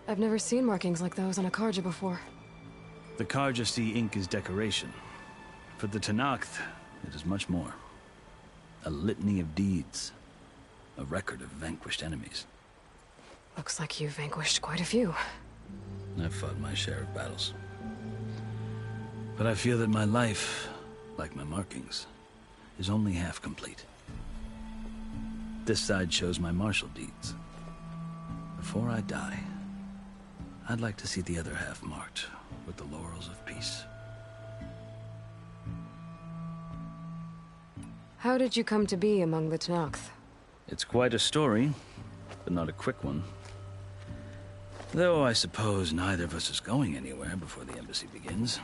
I've never seen markings like those on a Karja before. The Karja see ink as decoration. For the Tenakth, it is much more. A litany of deeds. A record of vanquished enemies. Looks like you've vanquished quite a few. I've fought my share of battles. But I feel that my life, like my markings, is only half complete. This side shows my martial deeds. Before I die, I'd like to see the other half marked with the laurels of peace. How did you come to be among the Tenakth? It's quite a story, but not a quick one. Though I suppose neither of us is going anywhere before the embassy begins.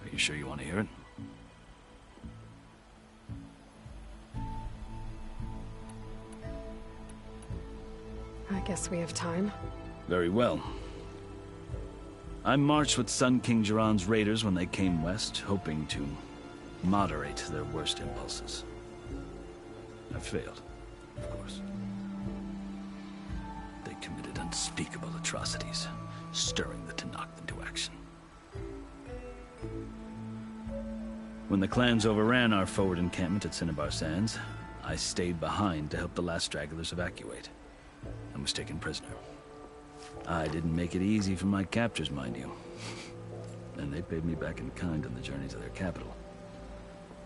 Are you sure you want to hear it? I guess we have time. Very well. I marched with Sun King Jiran's raiders when they came west, hoping to moderate their worst impulses. I failed, of course. They committed unspeakable atrocities, stirring the Tenakth into action. When the clans overran our forward encampment at Cinnabar Sands, I stayed behind to help the last stragglers evacuate, and was taken prisoner. I didn't make it easy for my captors, mind you. And they paid me back in kind on the journey to their capital.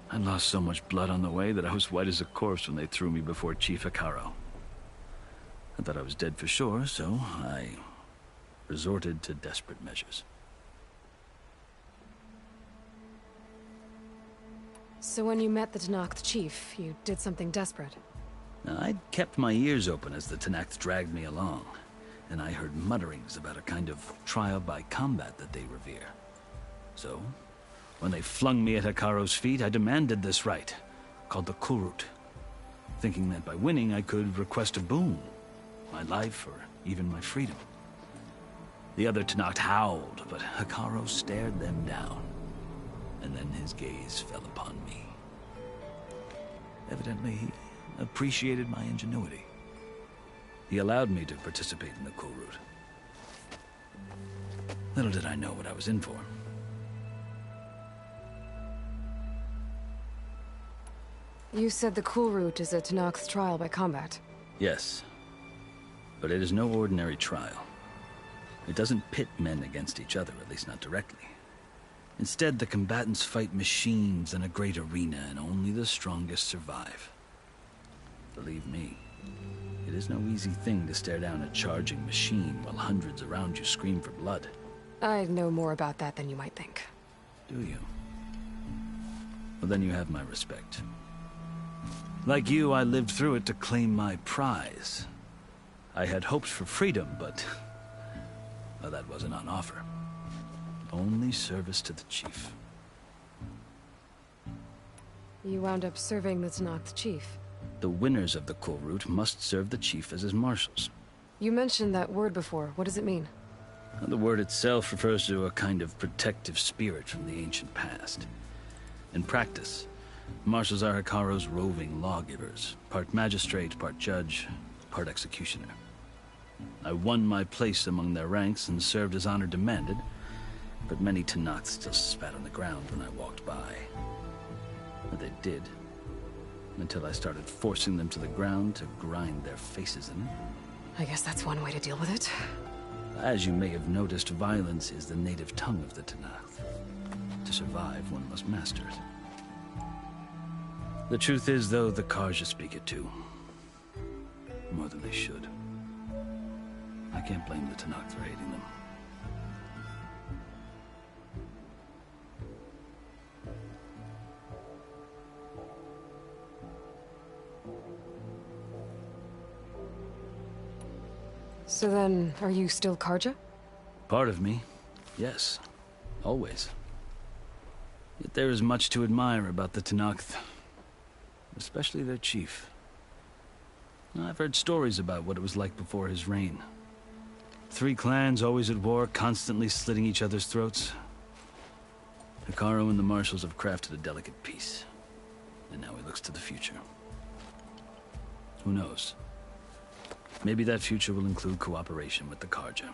I lost so much blood on the way that I was white as a corpse when they threw me before Chief Hekaro. I thought I was dead for sure, so I resorted to desperate measures. So when you met the Tenakth chief, you did something desperate? I'd kept my ears open as the Tenakth dragged me along, and I heard mutterings about a kind of trial by combat that they revere. So, when they flung me at Hekaro's feet, I demanded this right, called the Kulrut, thinking that by winning I could request a boon, my life or even my freedom. The other Tenakth howled, but Hekaro stared them down, and then his gaze fell upon me. Evidently, he appreciated my ingenuity. He allowed me to participate in the Kulrut. Little did I know what I was in for. You said the Kulrut is a Tenakth trial by combat. Yes, but it is no ordinary trial. It doesn't pit men against each other, at least not directly. Instead, the combatants fight machines in a great arena, and only the strongest survive. Believe me, it is no easy thing to stare down a charging machine while hundreds around you scream for blood. I know more about that than you might think. Do you? Well, then you have my respect. Like you, I lived through it to claim my prize. I had hoped for freedom, but well, that wasn't on offer. Only service to the chief. You wound up serving the Tenakth chief. The winners of the Kulrut must serve the chief as his marshals. You mentioned that word before. What does it mean? The word itself refers to a kind of protective spirit from the ancient past. In practice, marshals are Hekaro's roving lawgivers, part magistrate, part judge, part executioner. I won my place among their ranks and served as honor demanded, but many Tenakth still spat on the ground when I walked by. But they did, until I started forcing them to the ground to grind their faces in it. I guess that's one way to deal with it. As you may have noticed, violence is the native tongue of the Tenakth. To survive, one must master it. The truth is, though, the Karja speak it too. More than they should. I can't blame the Tenakth for hating them. So then, are you still Karja? Part of me, yes. Always. Yet there is much to admire about the Tenakth. Especially their chief. I've heard stories about what it was like before his reign. three clans always at war, constantly slitting each other's throats. Hekarro and the Marshals have crafted a delicate peace. And now he looks to the future. Who knows? Maybe that future will include cooperation with the Karja.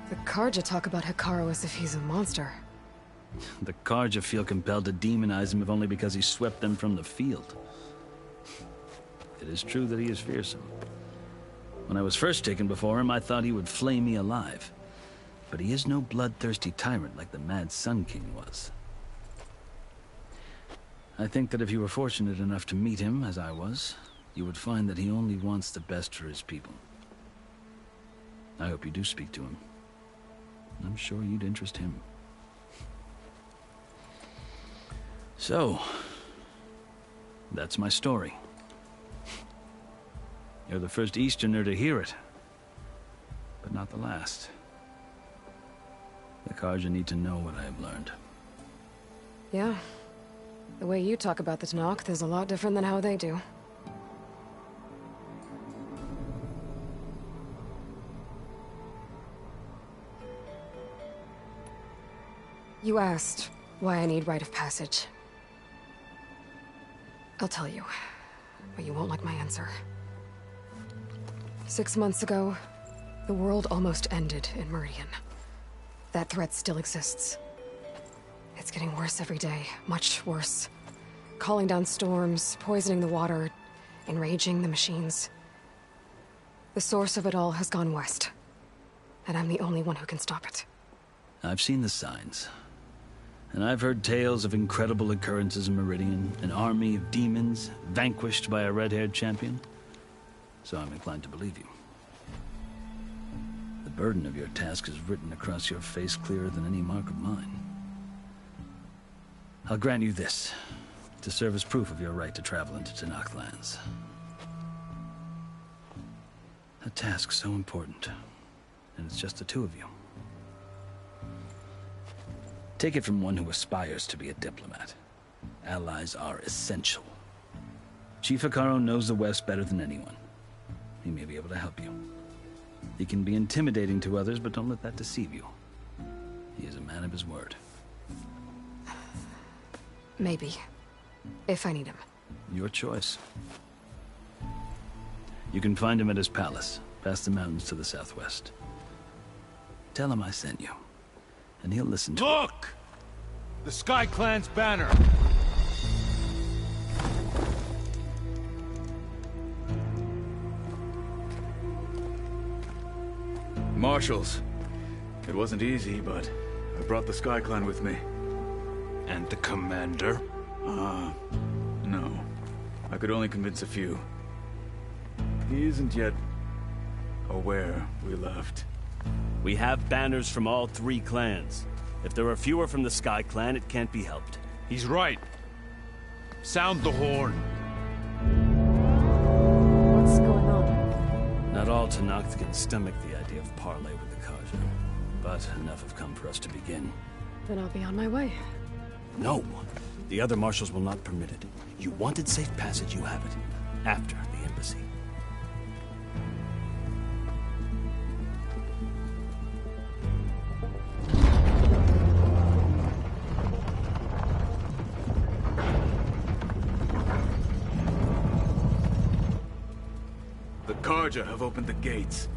The Karja talk about Hekarro as if he's a monster. The Karja feel compelled to demonize him if only because he swept them from the field. It is true that he is fearsome. When I was first taken before him, I thought he would flay me alive. But he is no bloodthirsty tyrant like the Mad Sun King was. I think that if you were fortunate enough to meet him, as I was, you would find that he only wants the best for his people. I hope you do speak to him. I'm sure you'd interest him. So, that's my story. You're the first Easterner to hear it, but not the last. The Karja need to know what I have learned. Yeah. The way you talk about the Tanakh is a lot different than how they do. You asked why I need rite of passage. I'll tell you, but you won't like my answer. 6 months ago, the world almost ended in Meridian. That threat still exists. It's getting worse every day, much worse. Calling down storms, poisoning the water, enraging the machines. The source of it all has gone west, and I'm the only one who can stop it. I've seen the signs. And I've heard tales of incredible occurrences in Meridian, an army of demons vanquished by a red-haired champion. So I'm inclined to believe you. The burden of your task is written across your face clearer than any mark of mine. I'll grant you this, to serve as proof of your right to travel into Tanakh lands. A task so important, and it's just the two of you. Take it from one who aspires to be a diplomat. Allies are essential. Chief Hekarro knows the West better than anyone. He may be able to help you. He can be intimidating to others, but don't let that deceive you. He is a man of his word. Maybe. If I need him. Your choice. You can find him at his palace, past the mountains to the southwest. Tell him I sent you, and he'll listen to it. Look! The Sky Clan's banner! Marshals. It wasn't easy, but I brought the Sky Clan with me. And the commander? No. I could only convince a few. He isn't yet aware we left. We have banners from all 3 clans. If there are fewer from the Sky Clan, it can't be helped. He's right. Sound the horn. What's going on? Not all Tenakth can stomach the idea of parley with the Karja, but enough have come for us to begin. Then I'll be on my way. No! The other marshals will not permit it. You wanted safe passage, you have it. After the embassy. The Karja have opened the gates.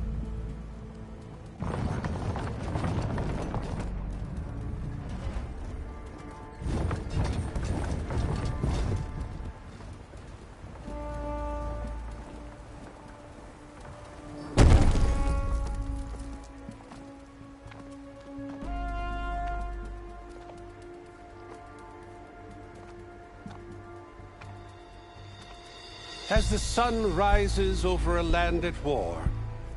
As the sun rises over a land at war,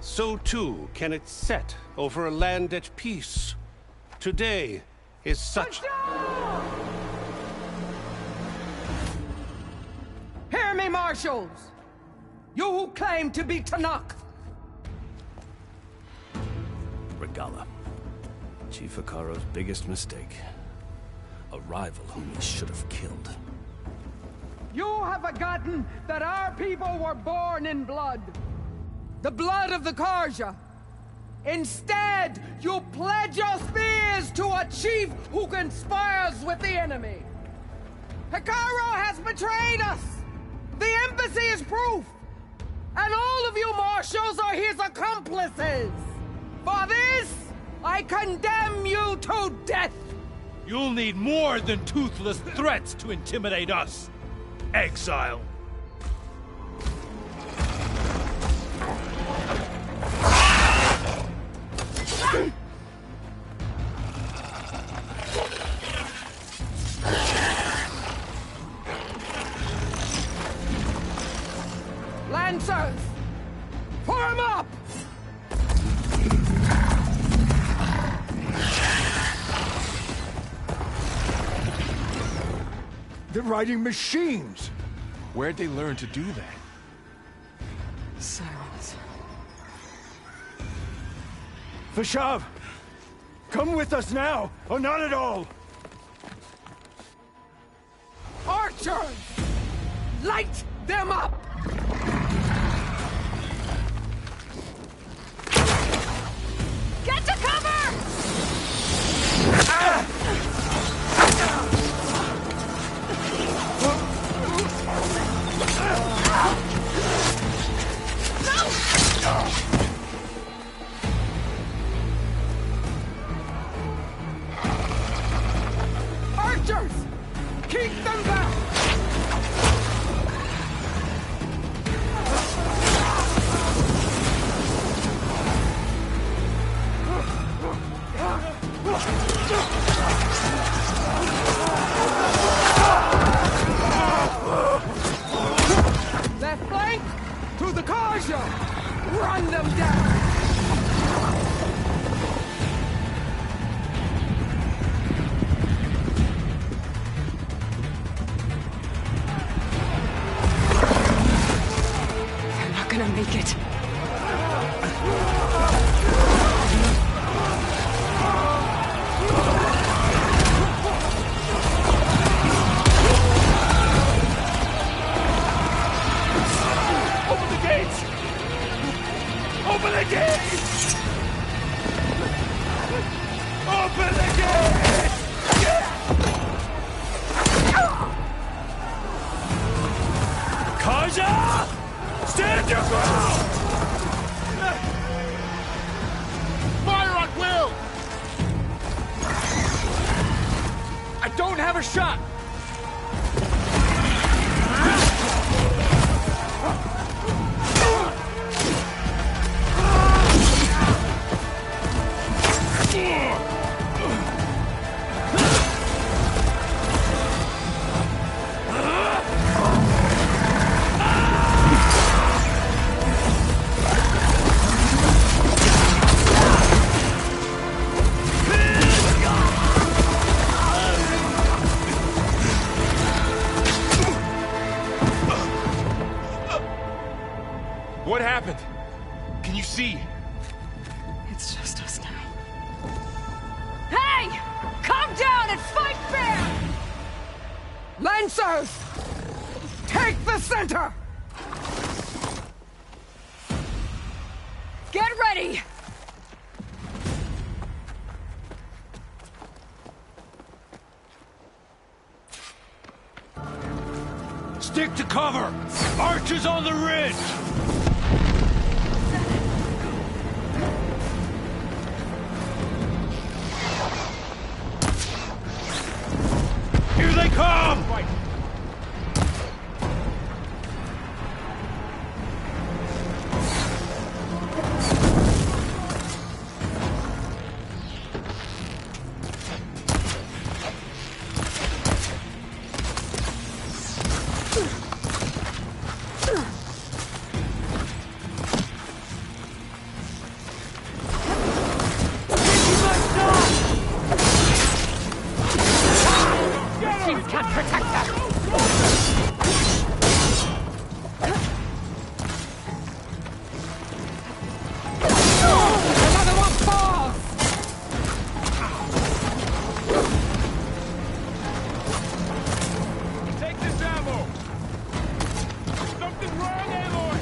so too can it set over a land at peace. Today is such... Hear me, marshals! You who claim to be Tenakth! Regala. Chief Hikaro's biggest mistake. A rival whom he should have killed. You have forgotten that our people were born in blood. The blood of the Karja. Instead, you pledge your spears to a chief who conspires with the enemy. Hikaro has betrayed us! The embassy is proof! And all of you marshals are his accomplices! For this, I condemn you to death! You'll need more than toothless threats to intimidate us. Exile. Lancers! Form up! They're riding machines! Where'd they learn to do that? Silence. Vashav! Come with us now, or not at all! Archers! Light them up! Get to cover! Archers! Keep them back! Left flank! To the Karja! Run them down! They're not gonna make it. Open the gates! Open the gates! Open the gates! Karja! Stand your ground! Fire at will! I don't have a shot! What happened? Can you see? It's just us now. Hey! Come down and fight fair! Lancers! Take the center! Get ready! Stick to cover! Archers on the ridge! Here they come! Take this ammo! Something wrong, Aloy!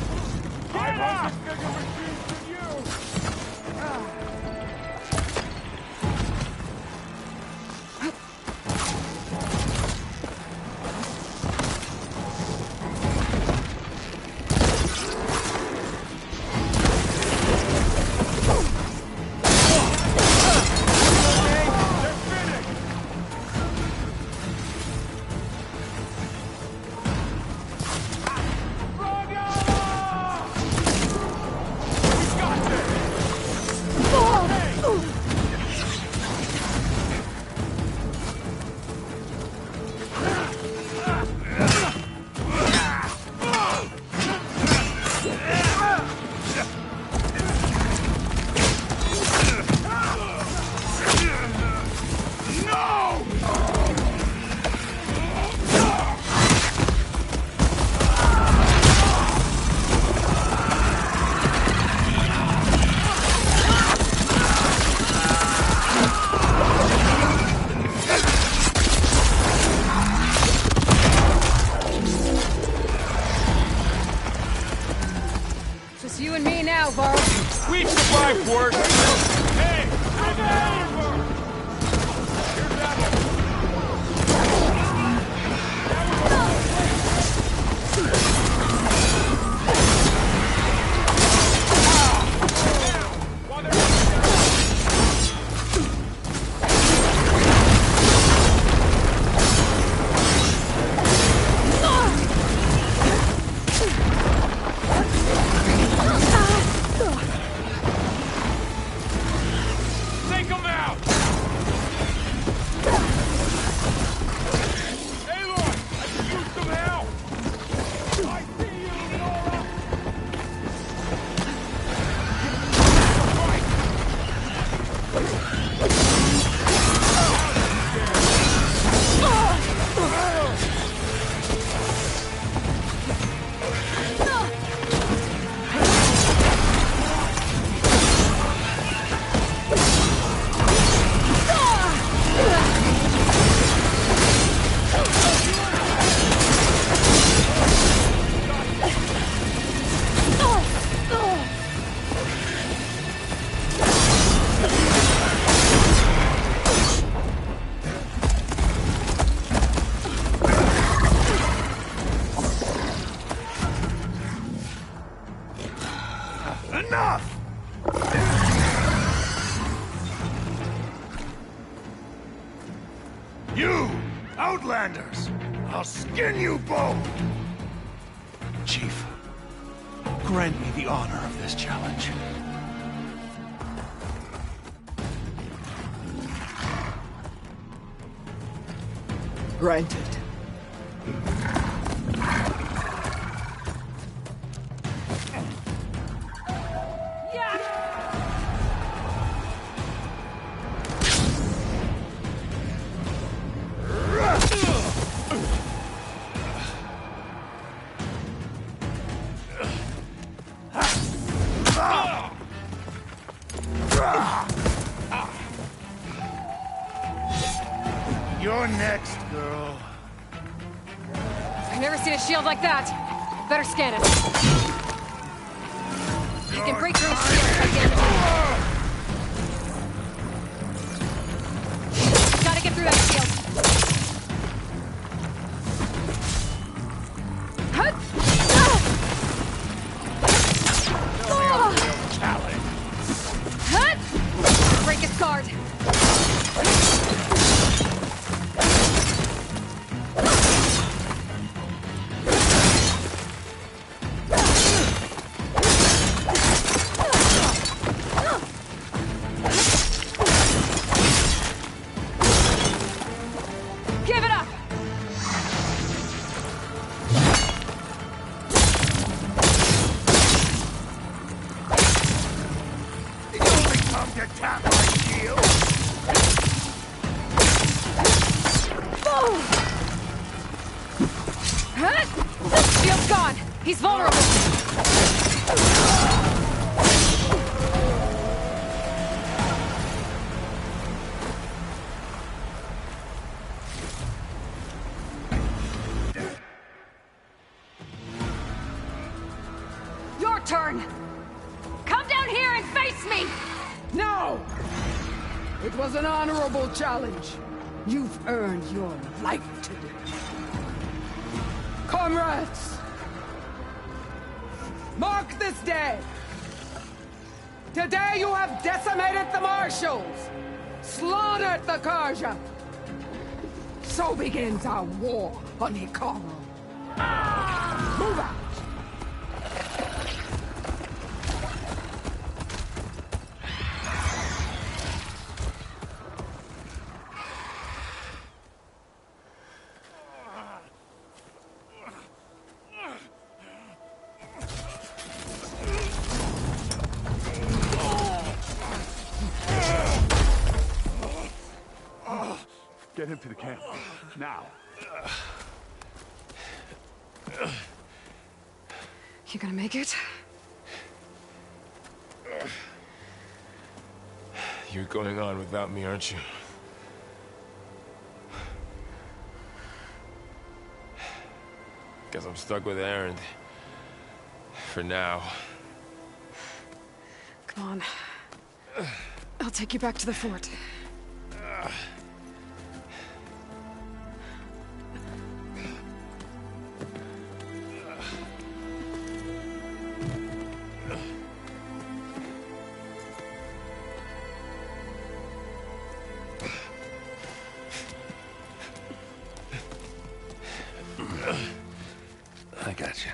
Get up! Bigger machines than you! Just you and me now, Varl. We survived worse! Hey! I'm over! Here's ammo! While they're take them out! Aloy! I can use some help! I see you, Nora! Enough! You, Outlanders! I'll skin you both! Chief, grant me the honor of this challenge. Granted. You're next, girl. I've never seen a shield like that. Better scan it. You can break through a shield by damaging it. Gotta get through that shield. Hut! Hut! Break its guard. Shield's gone. He's vulnerable. Your turn. Come down here and face me. No! It was an honorable challenge. You've earned your life today. Comrades! Mark this day! Today you have decimated the Marshals! Slaughtered the Karja! So begins our war on Hikaru. Move out! Get him to the camp. Now. You gonna make it? You're going on without me, aren't you? Guess I'm stuck with Erend. For now. Come on. I'll take you back to the fort. I got you.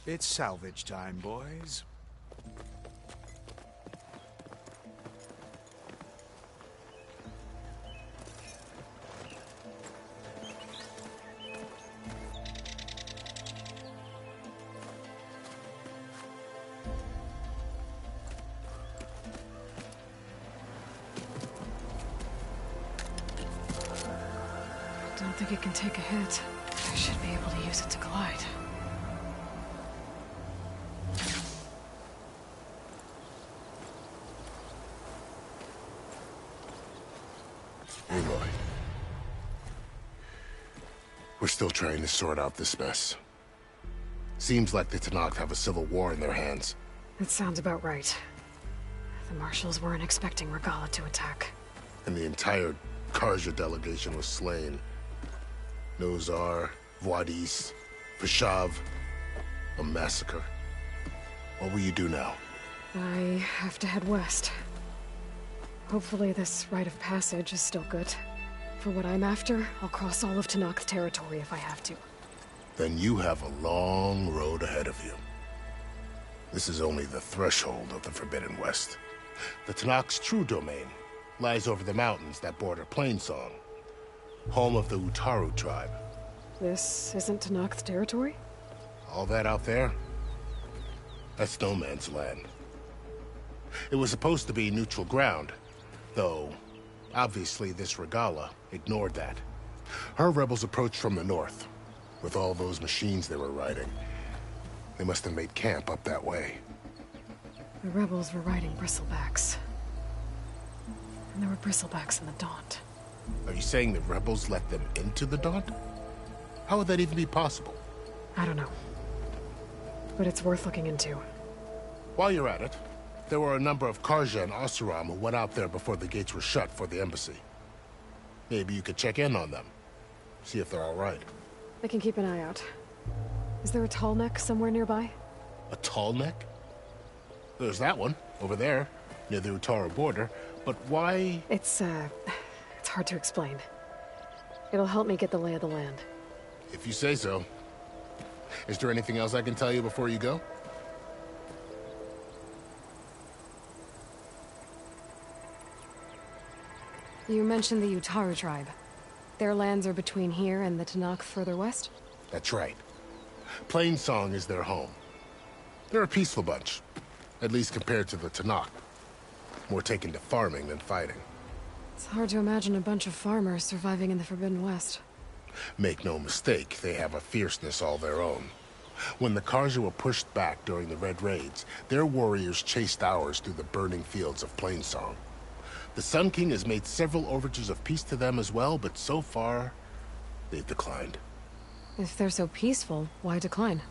It's salvage time, boys. Don't think it can take a hit. I should be able to use it to glide. Aloy. We're still trying to sort out this mess. Seems like the Tenakth have a civil war in their hands. That sounds about right. The Marshals weren't expecting Regala to attack. And the entire Karja delegation was slain. Nozar, Voidis, Vashav. A massacre. What will you do now? I have to head west. Hopefully this rite of passage is still good. For what I'm after, I'll cross all of Tenakth territory if I have to. Then you have a long road ahead of you. This is only the threshold of the Forbidden West. The Tenakth's true domain lies over the mountains that border Plainsong, home of the Utaru tribe. This isn't Tenakth territory? All that out there? That's no man's land. It was supposed to be neutral ground, though obviously this Regala ignored that. Her rebels approached from the north. With all those machines they were riding, they must have made camp up that way. The rebels were riding bristlebacks. And there were bristlebacks in the Daunt. Are you saying the rebels let them into the Daunt? How would that even be possible? I don't know. But it's worth looking into. While you're at it, there were a number of Karja and Oseram who went out there before the gates were shut for the embassy. Maybe you could check in on them. See if they're all right. I can keep an eye out. Is there a tall neck somewhere nearby? A tall neck? There's that one, over there, near the Utara border. But why? It's hard to explain. It'll help me get the lay of the land. If you say so. Is there anything else I can tell you before you go? You mentioned the Utara tribe. Their lands are between here and the Tanakh further west? That's right. Plainsong is their home. They're a peaceful bunch, at least compared to the Tanakh. More taken to farming than fighting. It's hard to imagine a bunch of farmers surviving in the Forbidden West. Make no mistake, they have a fierceness all their own. When the Karja were pushed back during the Red Raids, their warriors chased ours through the burning fields of Plainsong. The Sun King has made several overtures of peace to them as well, but so far, they've declined. If they're so peaceful, why decline?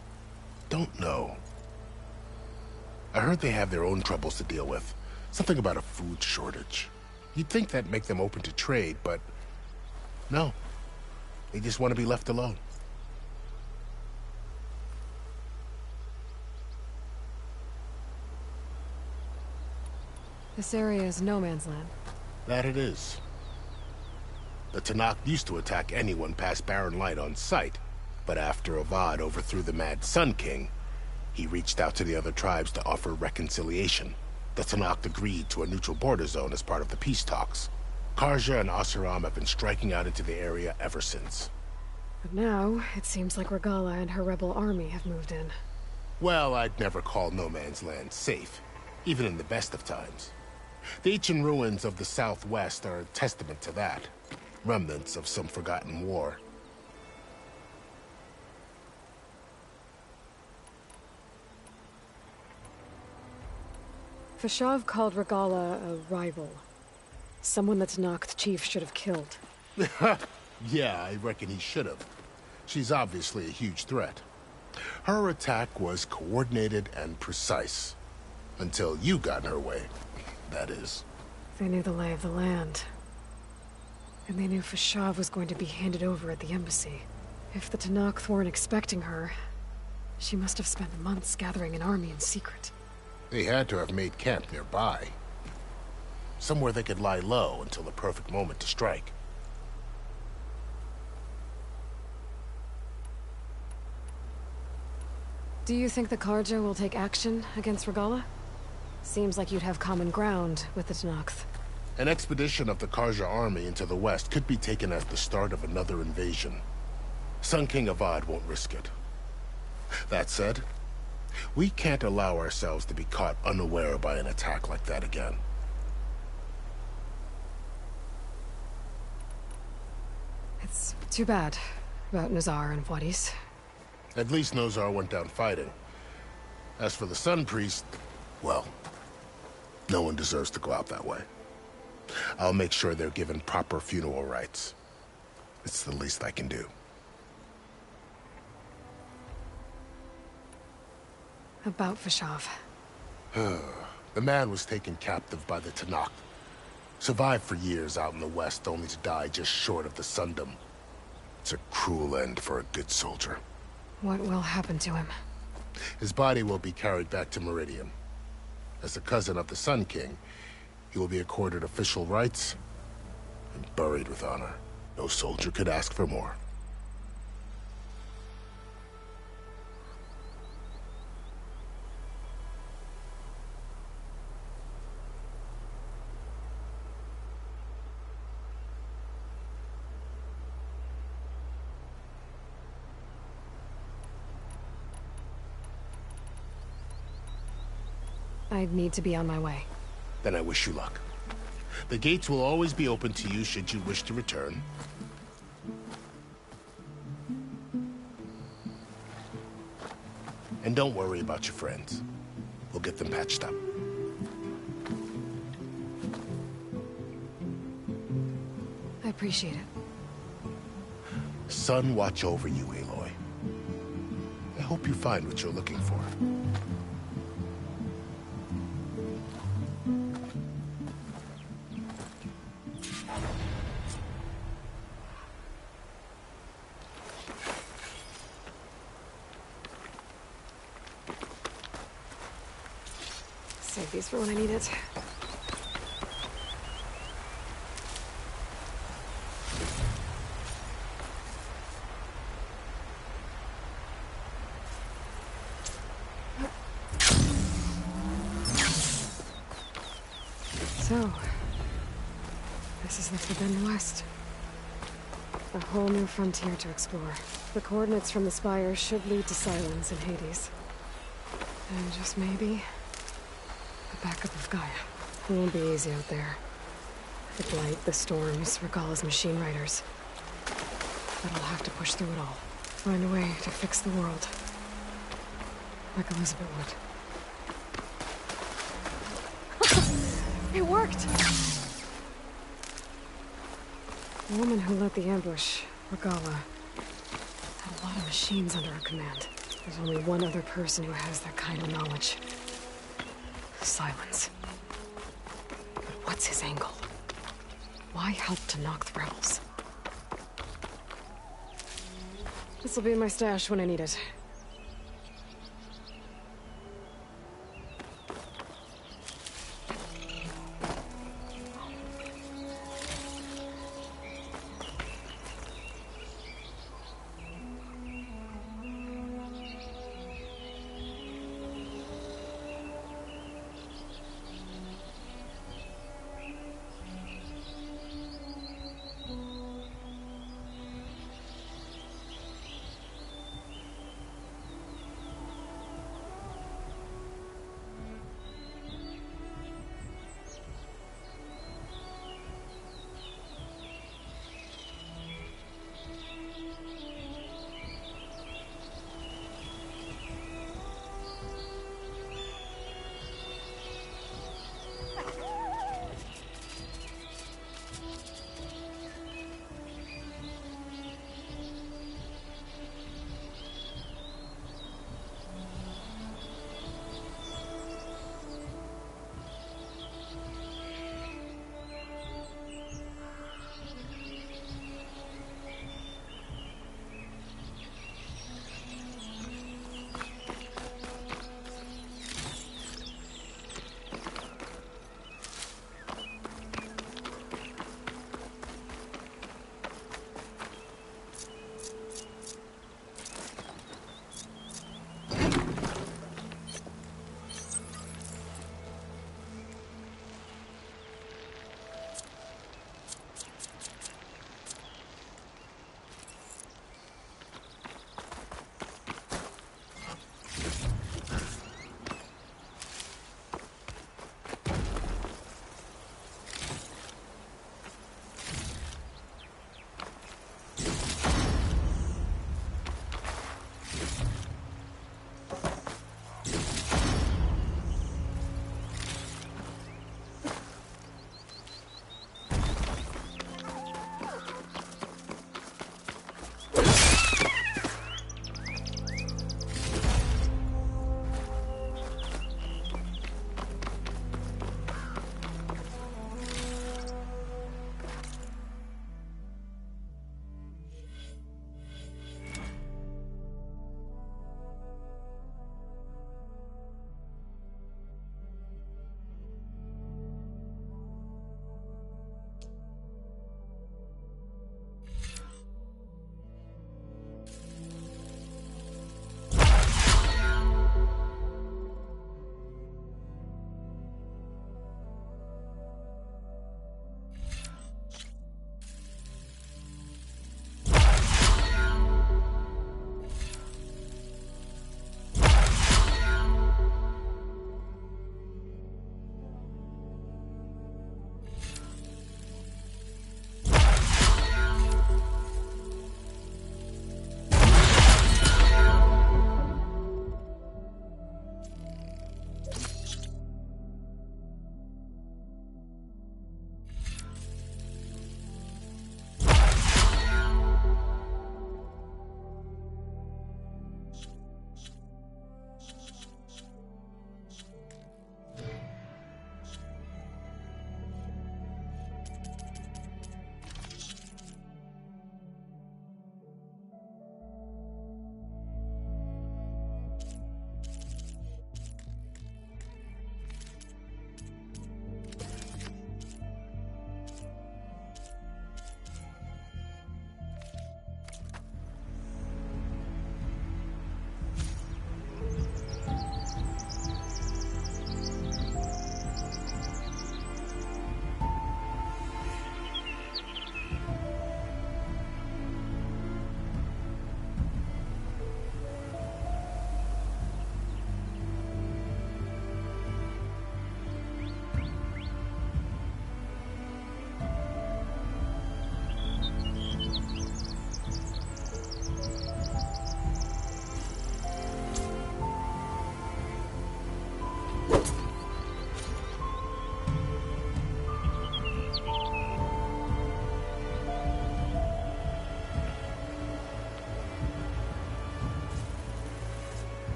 Don't know. I heard they have their own troubles to deal with. Something about a food shortage. You'd think that'd make them open to trade, but no. They just want to be left alone. This area is no man's land. That it is. The Tanakh used to attack anyone past Barren Light on sight, but after Avad overthrew the Mad Sun King, he reached out to the other tribes to offer reconciliation. The Tanakh agreed to a neutral border zone as part of the peace talks. Karja and Oseram have been striking out into the area ever since. But now, it seems like Regala and her rebel army have moved in. Well, I'd never call no man's land safe, even in the best of times. The ancient ruins of the Southwest are a testament to that. Remnants of some forgotten war. Fashav called Regala a rival. Someone that Tanakh chief should have killed. Yeah, I reckon he should have. She's obviously a huge threat. Her attack was coordinated and precise. Until you got in her way, that is. They knew the lay of the land. And they knew Fashav was going to be handed over at the embassy. If the Tanakh weren't expecting her, she must have spent months gathering an army in secret. They had to have made camp nearby. Somewhere they could lie low until the perfect moment to strike. Do you think the Karja will take action against Regala? Seems like you'd have common ground with the Tanakh. An expedition of the Karja army into the west could be taken as the start of another invasion. Sun King Avad won't risk it. That said, we can't allow ourselves to be caught unaware by an attack like that again. It's too bad about Nazar and Wadis. At least Nozar went down fighting. As for the Sun Priest, well, no one deserves to go out that way. I'll make sure they're given proper funeral rites. It's the least I can do. About Fashav. The man was taken captive by the Tanakh. Survived for years out in the west, only to die just short of the Sundom. It's a cruel end for a good soldier. What will happen to him? His body will be carried back to Meridian. As a cousin of the Sun King, he will be accorded official rights and buried with honor. No soldier could ask for more. I need to be on my way. Then I wish you luck. The gates will always be open to you should you wish to return. And don't worry about your friends. We'll get them patched up. I appreciate it. Sun watch over you, Aloy. I hope you find what you're looking for. Save these for when I need it. So, this is the Forbidden West. A whole new frontier to explore. The coordinates from the spire should lead to Silence in Hades. And just maybe, the backup of Gaia. It won't be easy out there. The blight, the storms, Regalla's machine riders. But I'll have to push through it all. Find a way to fix the world. Like Elizabeth would. It worked! The woman who led the ambush, Regalla, had a lot of machines under her command. There's only one other person who has that kind of knowledge. Silence. But what's his angle? Why help to knock the rebels? This'll be in my stash when I need it.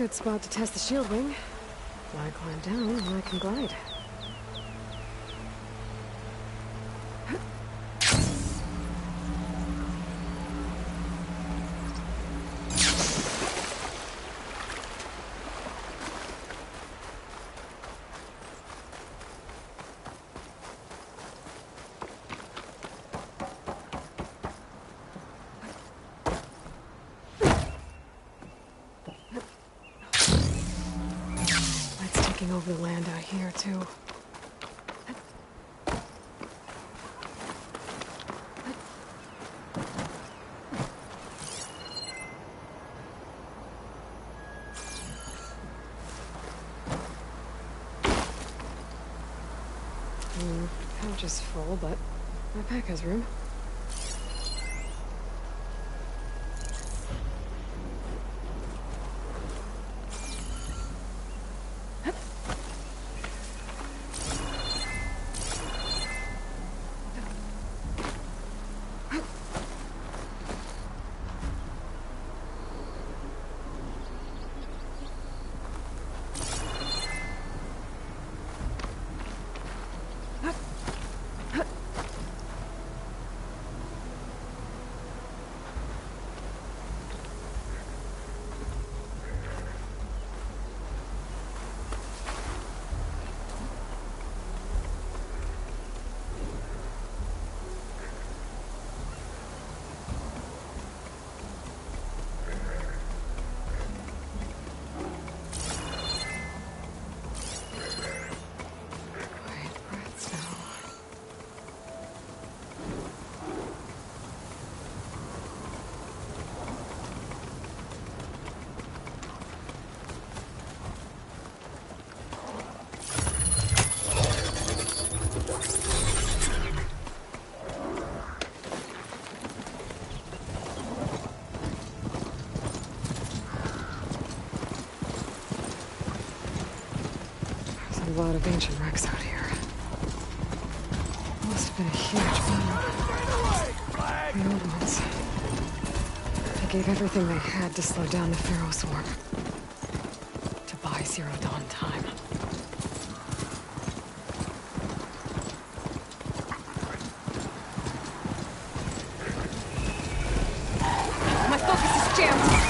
Good spot to test the shield wing. When I climb down, I can glide. Over the land out here, too. Pouch is full, but my pack has room. A lot of ancient wrecks out here. Must have been a huge bomb. The old ones. They gave everything they had to slow down the Pharaoh swarm. To buy Zero Dawn time. My focus is jammed!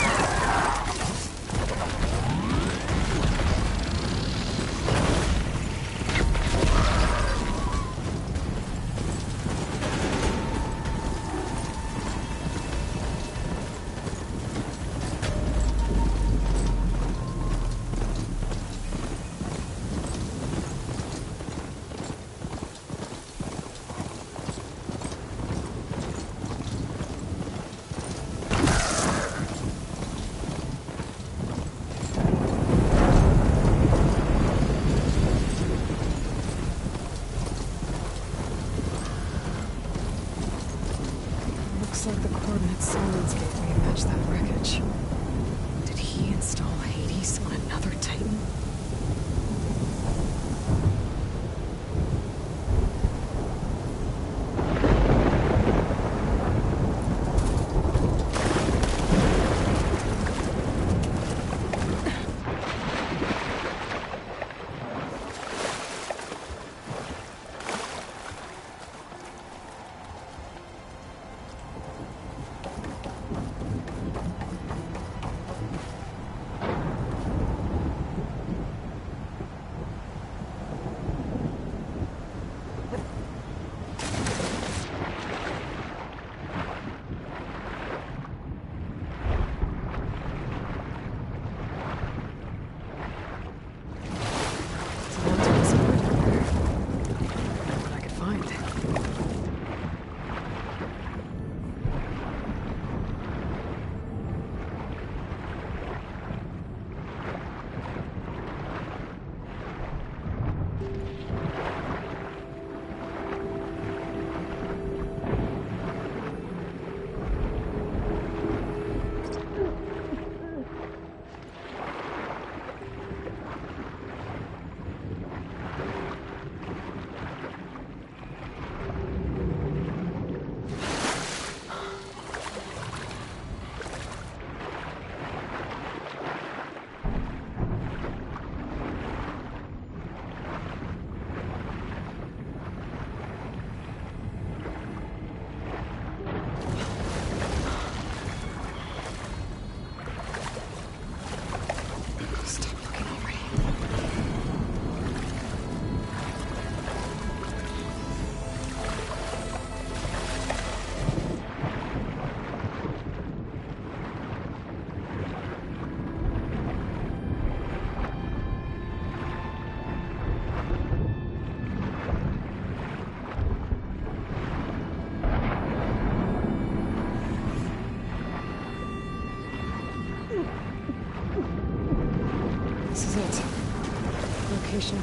Looks like the coordinates Silence gave me match that wreckage. Did he install Hades on another Titan?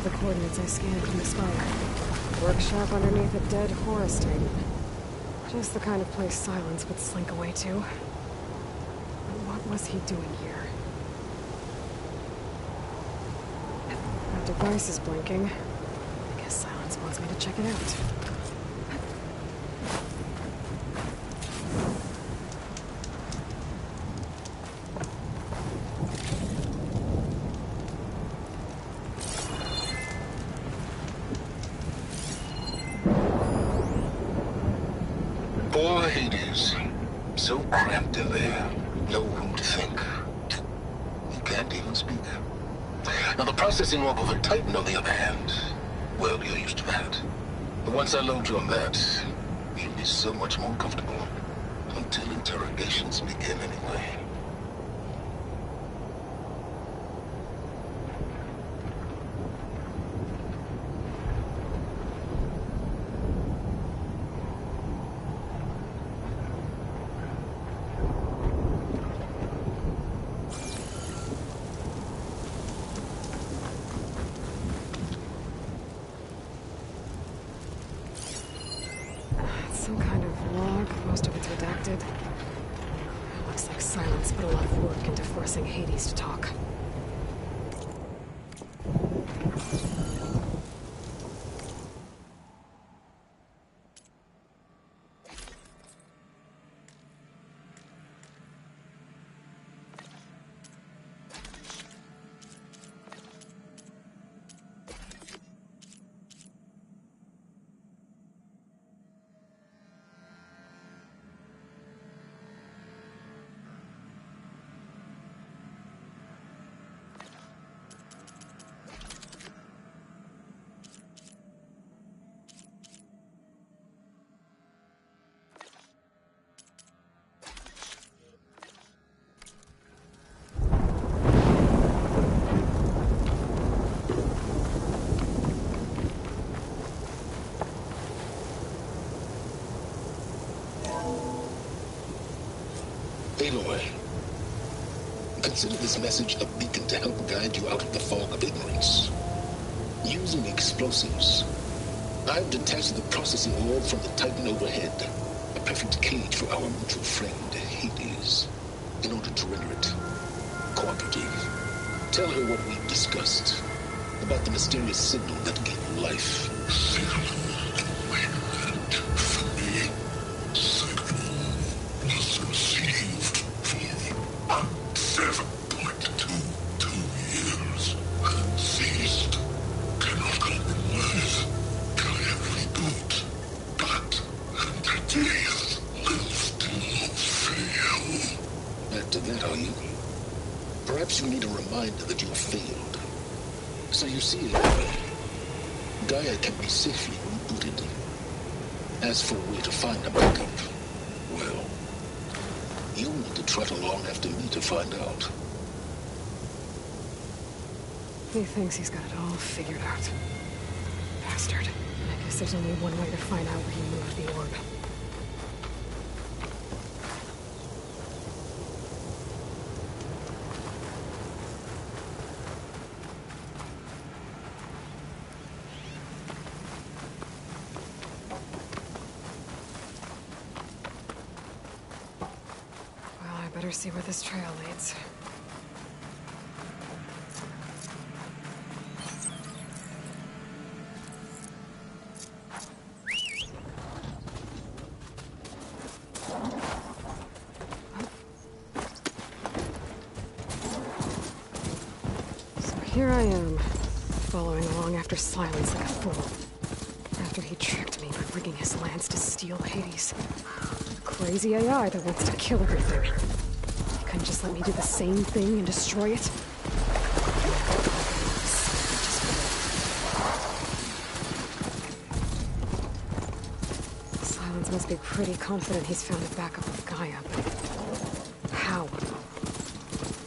the coordinates I scanned from the spire. Workshop underneath a dead Horus Titan. Just the kind of place Silence would slink away to. But what was he doing here? My device is blinking. I guess Silence wants me to check it out. Poor Hades. So cramped in there. No room to think. You can't even speak. Now the processing orb of a Titan, on the other hand, well, you're used to that. But once I load you on that, you'll be so much more comfortable. Until interrogations begin anyway. Some kind of log, most of it's redacted. Looks like Silence put a lot of work into forcing Hades to talk. Aloy, consider this message a beacon to help guide you out of the fog of ignorance. Using explosives, I've detached the processing orb from the Titan overhead, a perfect cage for our mutual friend, Hades, in order to render it cooperative. Tell her what we've discussed about the mysterious signal that gave you life. After that, are you? Perhaps you need a reminder that you have failed. So you see, Gaia can be safely rebooted. As for a way to find a backup, well, you'll need to trot along after me to find out. He thinks he's got it all figured out. Bastard. I guess there's only one way to find out where he moved the orb. Better see where this trail leads. So here I am, following along after Silence like a fool. After he tricked me by rigging his lance to steal Hades. Crazy AI that wants to kill everything. Couldn't just let me do the same thing and destroy it? Silence must be pretty confident he's found a backup of Gaia, but how?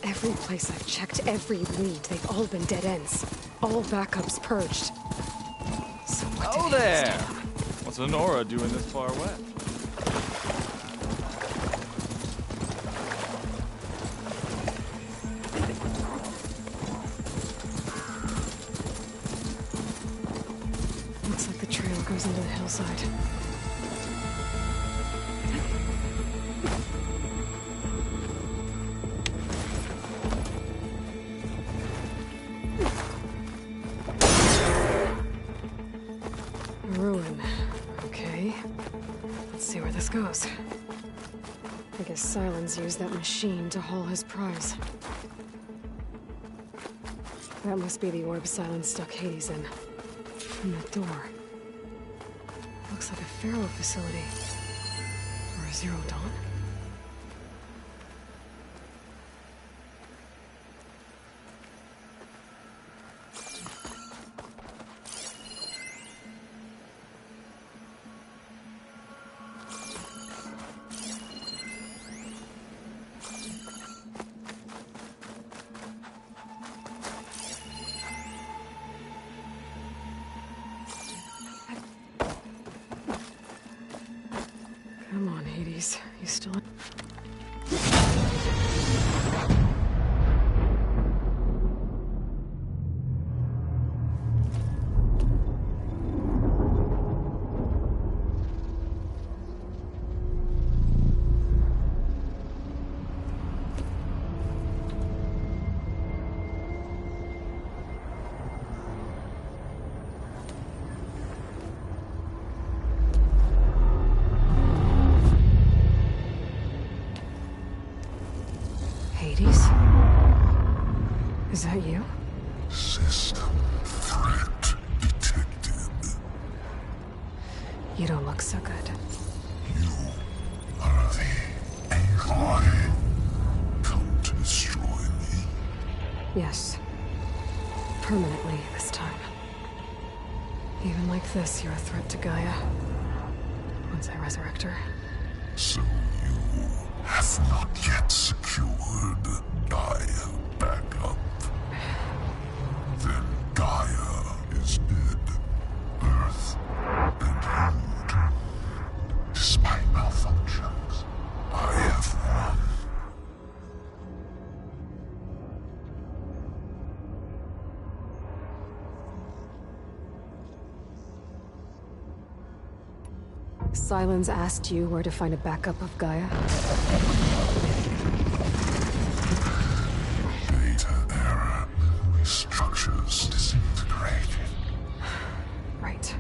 Every place I've checked, every lead, they've all been dead ends. All backups purged. So what did Hades there! What's Honora doing this far away? goes into the hillside. A ruin. Okay. Let's see where this goes. I guess Silence used that machine to haul his prize. That must be the orb Silence stuck Hades in. And that door. Looks like a Pharaoh facility. Or a Zero Dawn? Come on, Hades. You still... Hades? Is that you? System threat detected. You don't look so good. You are the Aloy. Come to destroy me. Yes. Permanently this time. Even like this, you're a threat to Gaia. Once I resurrect her. So you have not yet secured Gaia back up. Then Gaia is dead. Earth and you too. Despite malfunctions, I have won. Silence asked you where to find a backup of Gaia? Data error. Memory structures disintegrated. Right.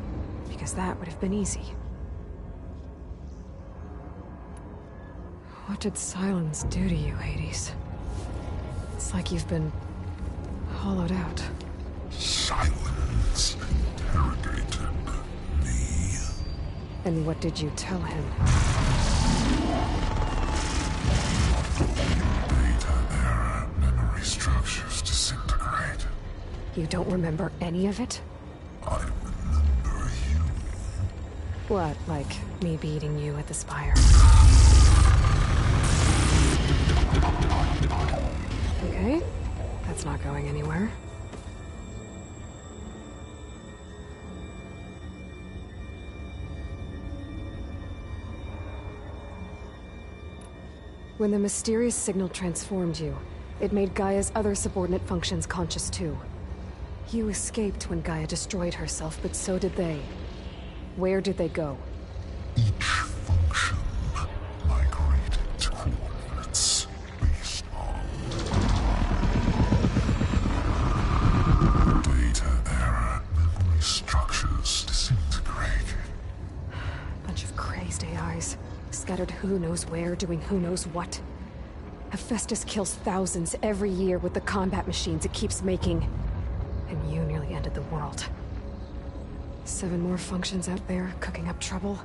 Because that would have been easy. What did Silence do to you, Hades? It's like you've been... hollowed out. Silence interrogated me. And what did you tell him? Data error. Memory structures disintegrated. You don't remember any of it? I remember you. What, like me beating you at the Spire? Okay, that's not going anywhere. When the mysterious signal transformed you, it made Gaia's other subordinate functions conscious too. You escaped when Gaia destroyed herself, but so did they. Where did they go? Each function migrated to coordinates based on data error. Memory structures disintegrated. Bunch of crazed AIs, scattered who knows where, doing who knows what. Hephaestus kills thousands every year with the combat machines it keeps making. And you nearly ended the world. 7 more functions out there, cooking up trouble.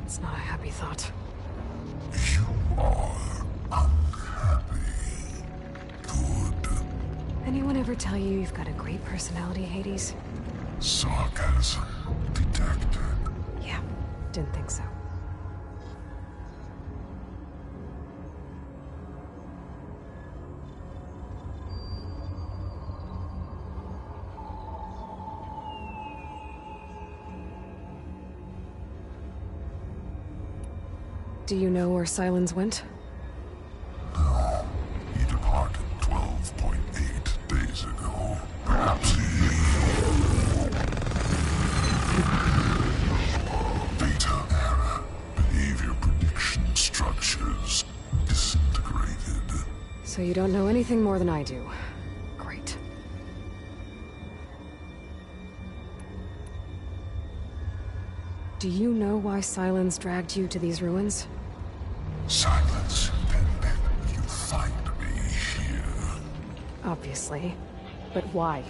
It's not a happy thought. You are unhappy. Good. Anyone ever tell you you've got a great personality, Hades? Sarcasm detected. Yeah, didn't think so. Do you know where Silence went? No. He departed 12.8 days ago. Perhaps he... So you don't know anything more than I do. Great. Do you know why Silence dragged you to these ruins? Silence intended you find me here. Obviously. But why?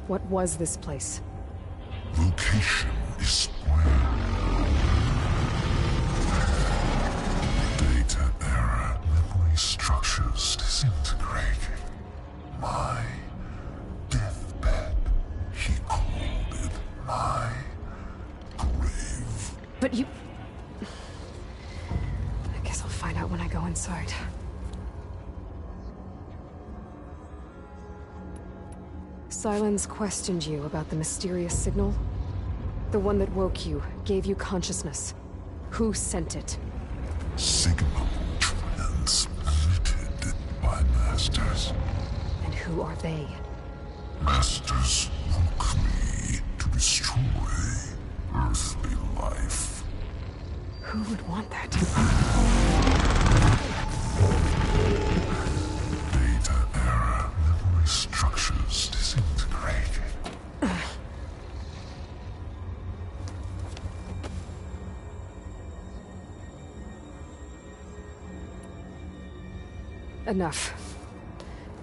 What was this place? Location is square. Data error, memory structures disintegrating. My deathbed, he called it my grave. But you... I guess I'll find out when I go inside. Silence questioned you about the mysterious signal? The one that woke you, gave you consciousness. Who sent it? Signal transmitted by masters. And who are they? Masters woke me to destroy earthly life. Who would want that? Data error, memory structures disintegrating. Enough.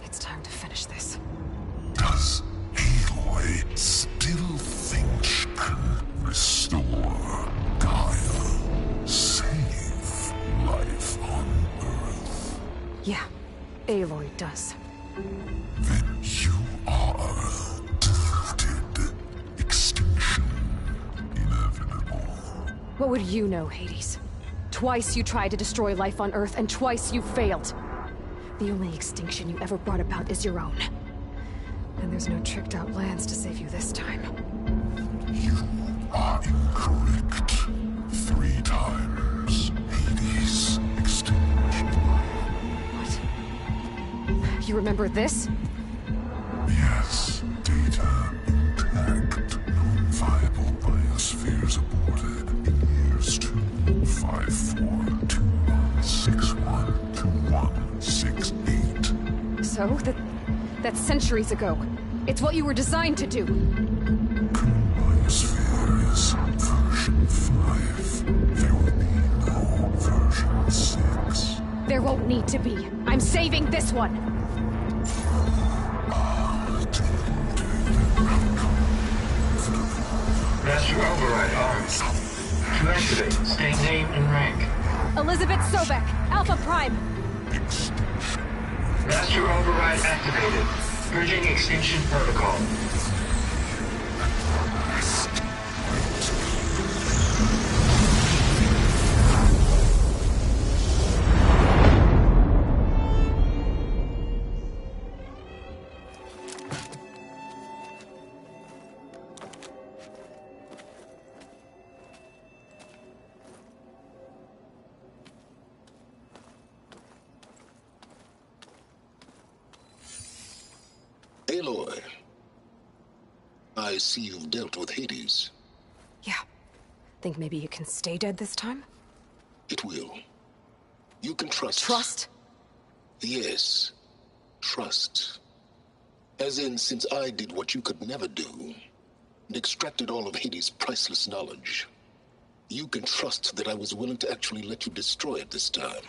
It's time to finish this. Does Aloy still think she can restore Gaia? Save life on Earth? Yeah, Aloy does. Then you are deluded. Extinction inevitable. What would you know, Hades? Twice you tried to destroy life on Earth, and twice you failed. The only extinction you ever brought about is your own. And there's no tricked-out lands to save you this time. You are incorrect. 3 times. Hades extinction. What? You remember this? Yes. Data intact. Non-viable biospheres aborted in years 254, 2161, 2168. So, that's centuries ago. It's what you were designed to do. Biosphere is version 5. There will be no version 6. There won't need to be. I'm saving this one. Master override arms. To activate, state name and rank. Elizabeth Sobek, Alpha Prime. Master override activated. Purging extinction protocol. Aloy, I see you've dealt with Hades. Yeah. Think maybe you can stay dead this time? It will. You can trust. Trust? Yes. Trust. As in, since I did what you could never do, and extracted all of Hades' priceless knowledge, you can trust that I was willing to actually let you destroy it this time.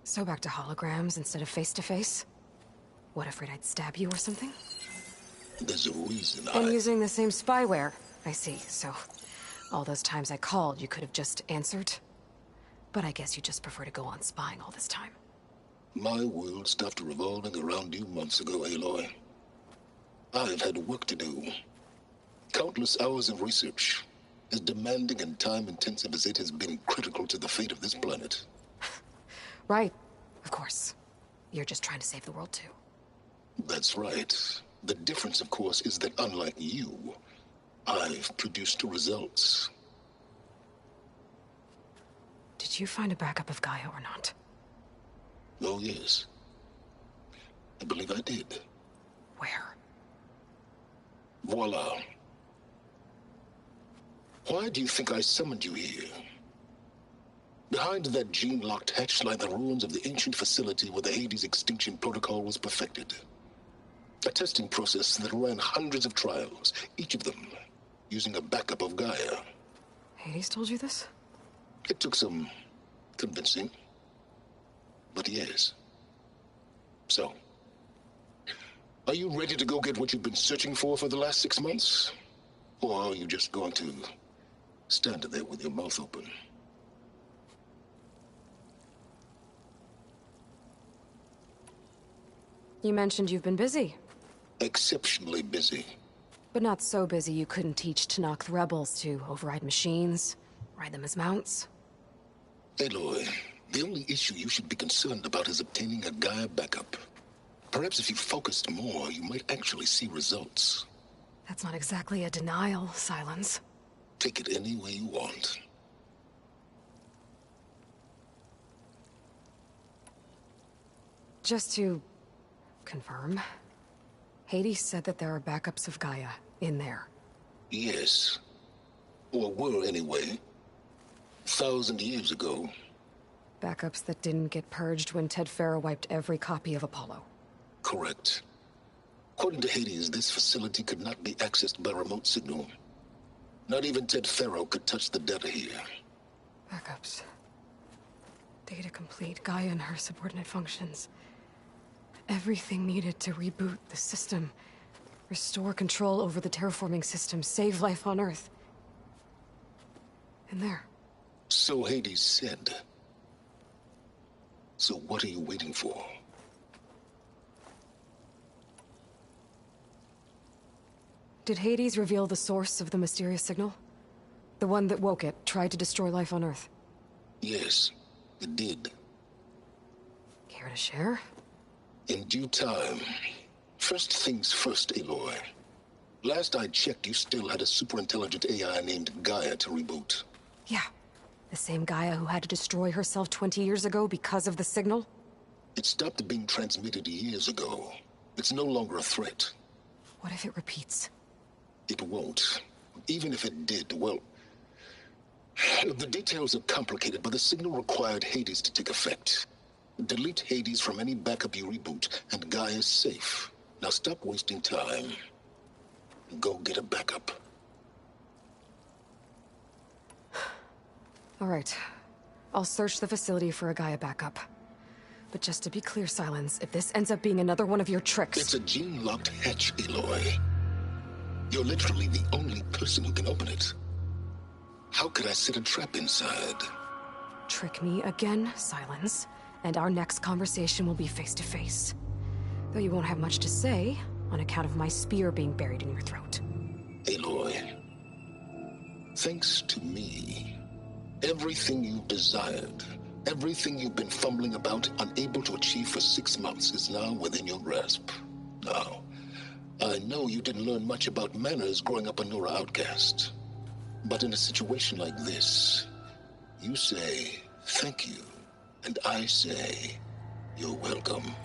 So back to holograms instead of face-to-face? What, afraid I'd stab you or something? There's a reason And using the same spyware. I see, so... all those times I called, you could have just answered? But I guess you just prefer to go on spying all this time. My world stopped revolving around you months ago, Aloy. I've had work to do. Countless hours of research, as demanding and time-intensive as it has been critical to the fate of this planet. Right, of course. You're just trying to save the world, too. That's right. The difference, of course, is that unlike you, I've produced results. Did you find a backup of Gaia or not? Oh, yes. I believe I did. Where? Voila. Why do you think I summoned you here? Behind that gene-locked hatch lie the ruins of the ancient facility where the Hades extinction protocol was perfected. A testing process that ran hundreds of trials, each of them using a backup of Gaia. Hades told you this? It took some convincing, but yes. So, are you ready to go get what you've been searching for the last 6 months? Or are you just going to stand there with your mouth open? You mentioned you've been busy. Exceptionally busy. But not so busy you couldn't teach Tenakth rebels to override machines, ride them as mounts. Aloy, the only issue you should be concerned about is obtaining a Gaia backup. Perhaps if you focused more, you might actually see results. That's not exactly a denial, Silence. Take it any way you want. Just to confirm, Hades said that there are backups of Gaia in there. Yes. Or were anyway. 1,000 years ago. Backups that didn't get purged when Ted Farrow wiped every copy of Apollo. Correct. According to Hades, this facility could not be accessed by remote signal. Not even Ted Farrow could touch the data here. Backups. Data complete, Gaia and her subordinate functions. Everything needed to reboot the system. Restore control over the terraforming system, save life on Earth. In there. So Hades said. So what are you waiting for? Did Hades reveal the source of the mysterious signal? The one that woke it, tried to destroy life on Earth? Yes, it did. Care to share? In due time. First things first, Aloy. Last I checked, you still had a superintelligent AI named Gaia to reboot. Yeah. The same Gaia who had to destroy herself 20 years ago because of the signal? It stopped being transmitted years ago. It's no longer a threat. What if it repeats? It won't. Even if it did, well... The details are complicated, but the signal required Hades to take effect. Delete Hades from any backup you reboot, and Gaia's safe. Now stop wasting time. Go get a backup. All right. I'll search the facility for a Gaia backup. But just to be clear, Silence, if this ends up being another one of your tricks... It's a gene-locked hatch, Aloy. You're literally the only person who can open it. How could I set a trap inside? Trick me again, Silence, and our next conversation will be face-to-face. Though you won't have much to say, on account of my spear being buried in your throat. Aloy, thanks to me, everything you've desired, everything you've been fumbling about, unable to achieve for 6 months, is now within your grasp. Now, I know you didn't learn much about manners growing up a Nora outcast. But in a situation like this, you say, thank you, and I say, you're welcome.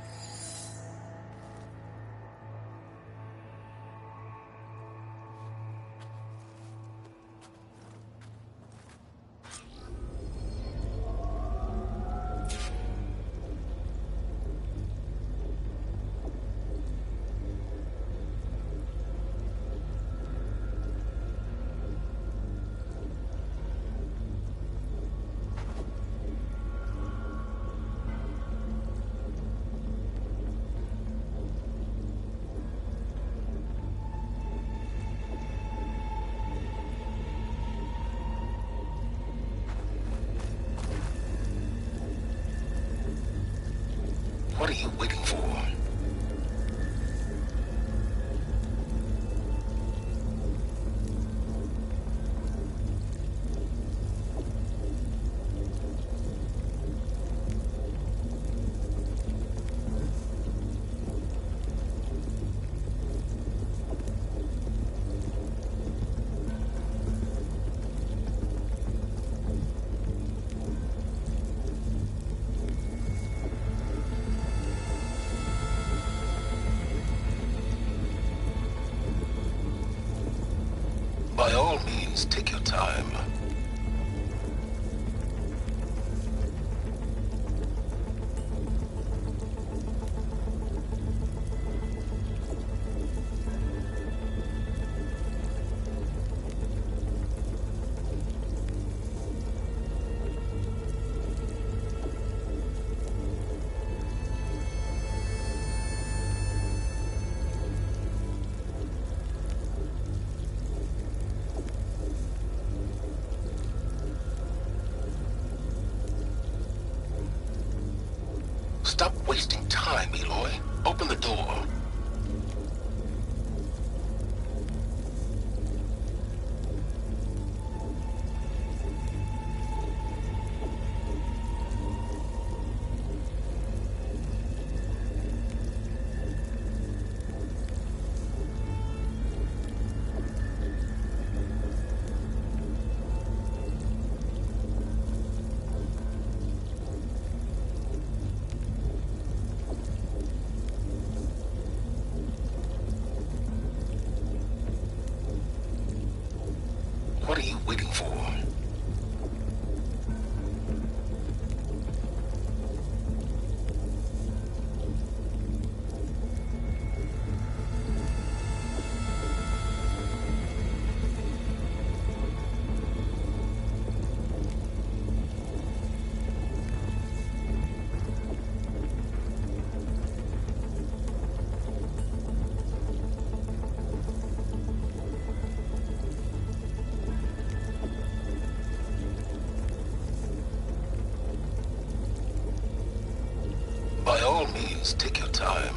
What are you waiting for? By all means, take your time. Stop wasting time, Aloy. Open the door. What are you waiting for? By all means, take your time.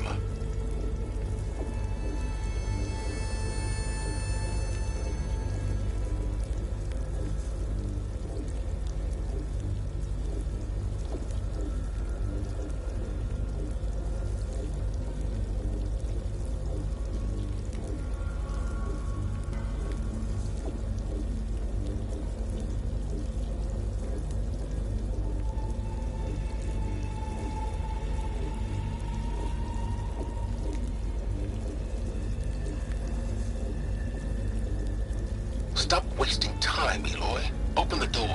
Stop wasting time, Aloy. Open the door.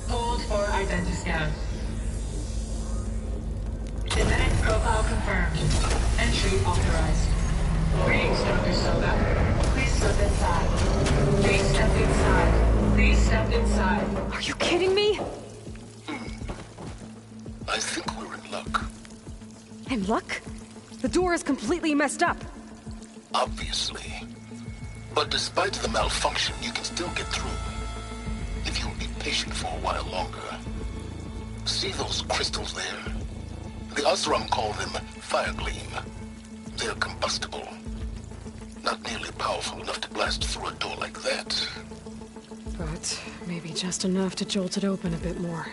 Hold for identiscan. Genetic profile confirmed. Entry authorized. Greetings, Dr. Soga. Please step inside. Please step inside. Please step inside. Are you kidding me? I think we're in luck. In luck? The door is completely messed up. Obviously. But despite the malfunction, you can still get through. If you'll be patient for a while longer. See those crystals there? The Osram call them fire gleam. They're combustible. Not nearly powerful enough to blast through a door like that. But maybe just enough to jolt it open a bit more.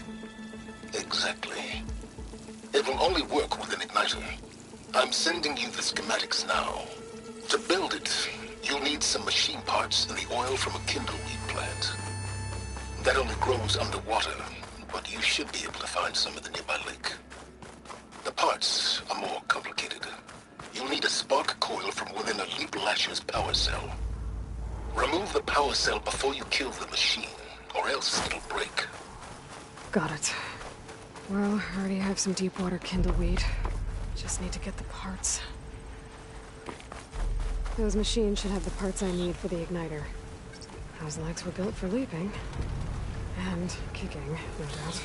Exactly. It will only work with an igniter. I'm sending you the schematics now. To build it, you'll need some machine parts and the oil from a kindleweed plant. That only grows underwater, but you should be able to find some in the nearby lake. The parts are more complicated. You'll need a spark coil from within a Leap Lasher's power cell. Remove the power cell before you kill the machine, or else it'll break. Got it. Well, I already have some deep water kindleweed. Just need to get the parts. Those machines should have the parts I need for the igniter. Those legs were built for leaping. And kicking, no doubt.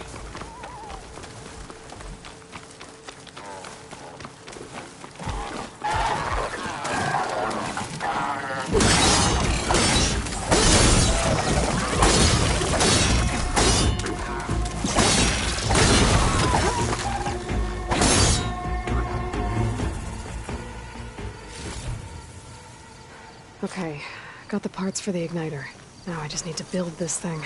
Okay, got the parts for the igniter. Now I just need to build this thing.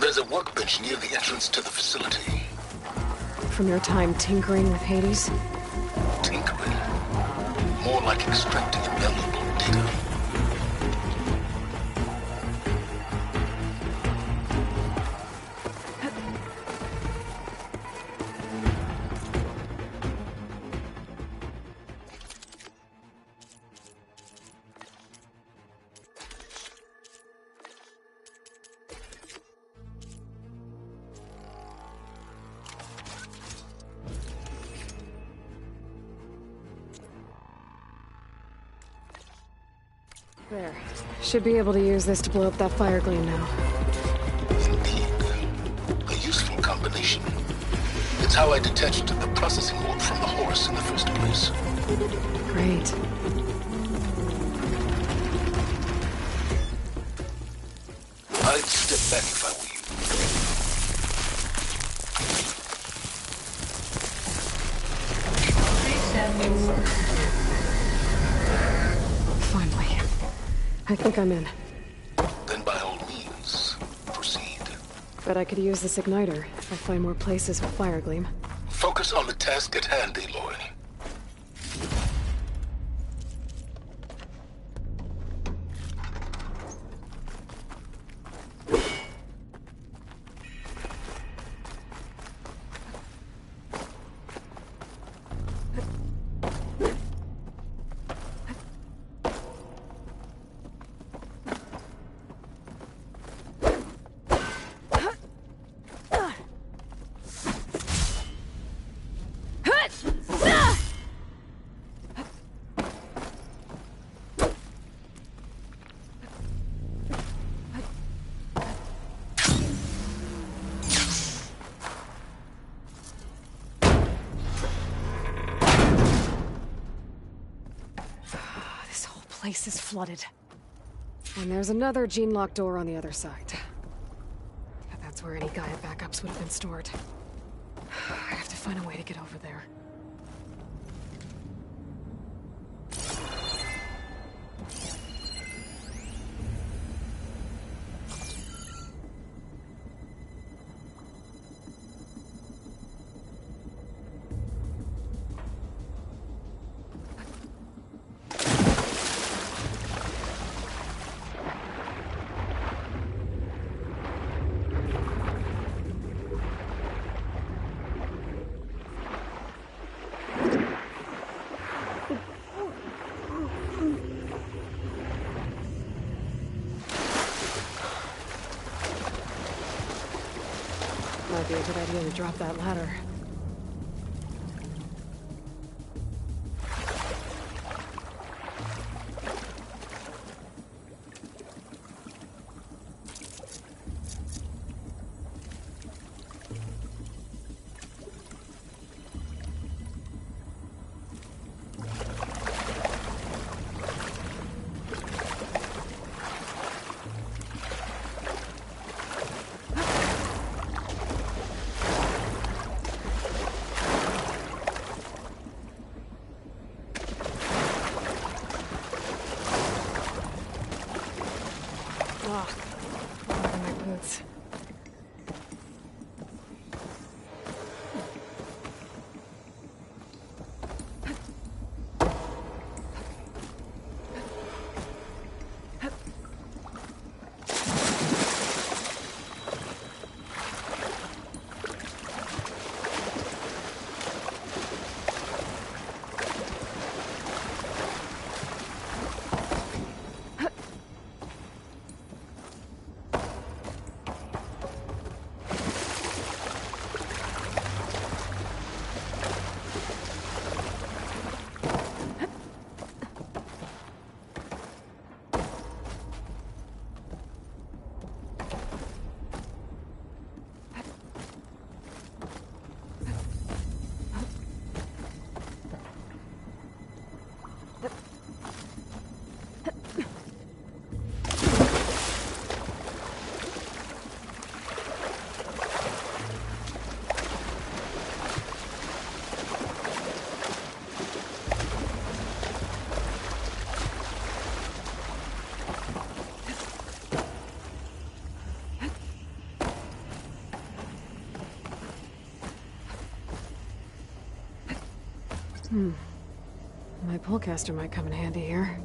There's a workbench near the entrance to the facility. From your time tinkering with Hades? Tinkering? More like extracting invaluable data. There. Should be able to use this to blow up that fire gleam now. Indeed. A useful combination. It's how I detached the processing orb from the horse in the first place. Great. I'd step back if I were you. Finally. I think I'm in. Then by all means, proceed. Bet I could use this igniter if I find more places with fire gleam. Focus on the task at hand, Aloy. Place is flooded. And there's another gene-locked door on the other side. That's where any Gaia backups would have been stored. I have to find a way to get over there. Might be a good idea to drop that ladder. My boots. My pullcaster might come in handy here.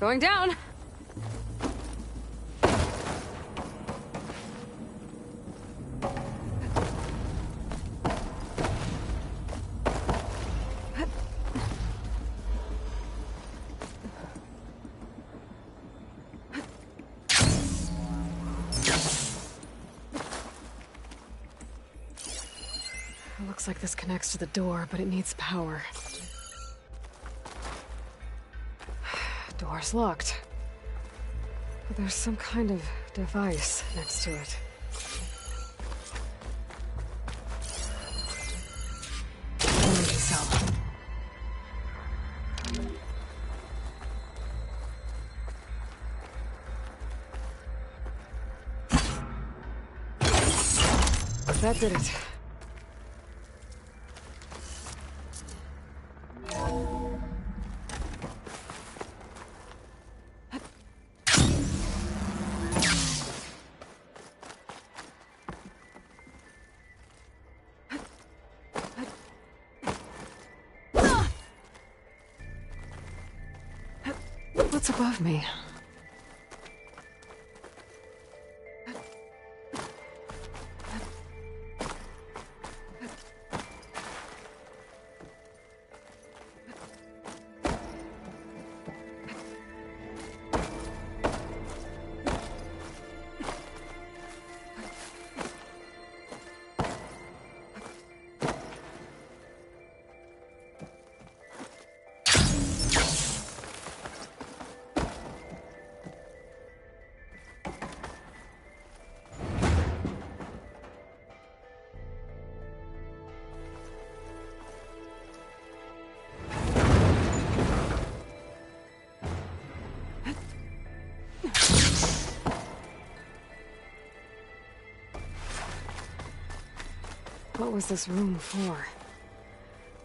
Going down. Looks like this connects to the door, but it needs power. Door's locked. But there's some kind of device next to it. Energy cell. That did it. What's above me? What was this room for?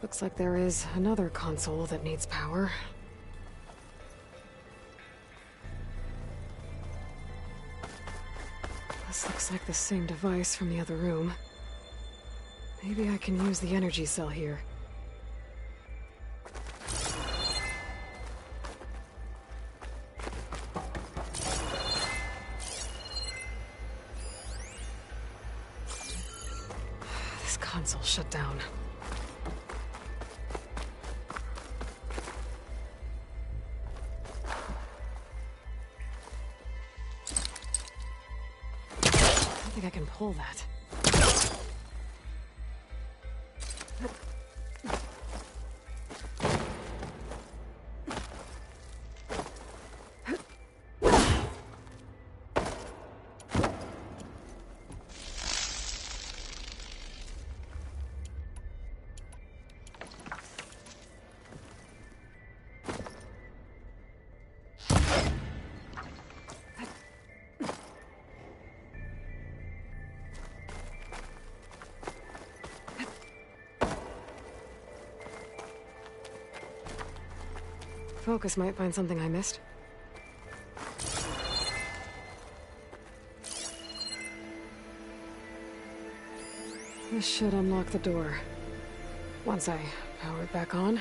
Looks like there is another console that needs power. This looks like the same device from the other room. Maybe I can use the energy cell here. Console shut down. I don't think I can pull that. Focus might find something I missed. This should unlock the door. Once I power it back on.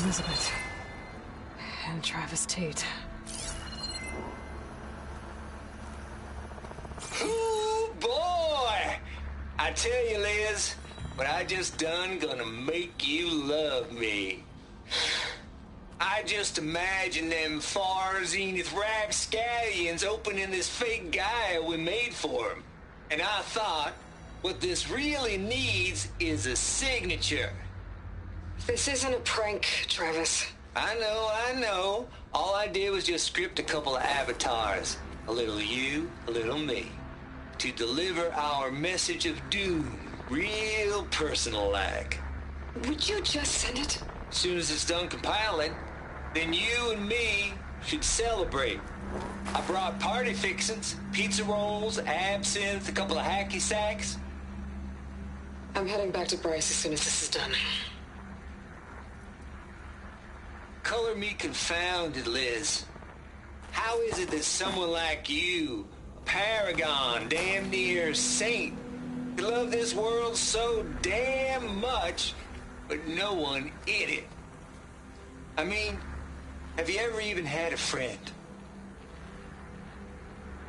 Elizabeth. And Travis Tate. Ooh, boy! I tell you, Liz, what I just done gonna make you love me. I just imagine them far zenith rapscallions opening this fake Gaia we made for him. And I thought, what this really needs is a signature. This isn't a prank, Travis. I know. All I did was just script a couple of avatars. A little you, a little me. To deliver our message of doom, real personal-like. Would you just send it? As soon as it's done compiling, then you and me should celebrate. I brought party fixins, pizza rolls, absinthe, a couple of hacky sacks. I'm heading back to Bryce as soon as this is done. Color me confounded, Liz. How is it that someone like you, a paragon, damn near saint, could love this world so damn much, but no one in it? I mean, have you ever even had a friend?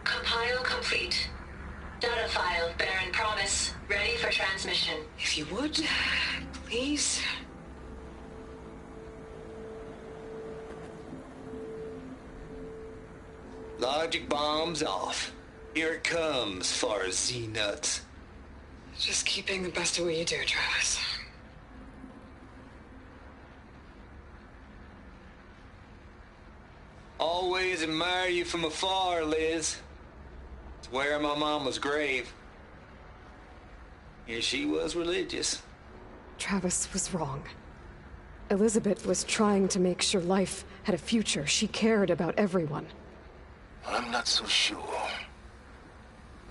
Compile complete. Data file, Baron Promise, ready for transmission. If you would, please. Logic bomb's off. Here it comes, far Z-nuts. Just keeping the best of what you do, Travis. Always admire you from afar, Liz. It's where my mama's grave. And she was religious. Travis was wrong. Elizabeth was trying to make sure life had a future. She cared about everyone. I'm not so sure.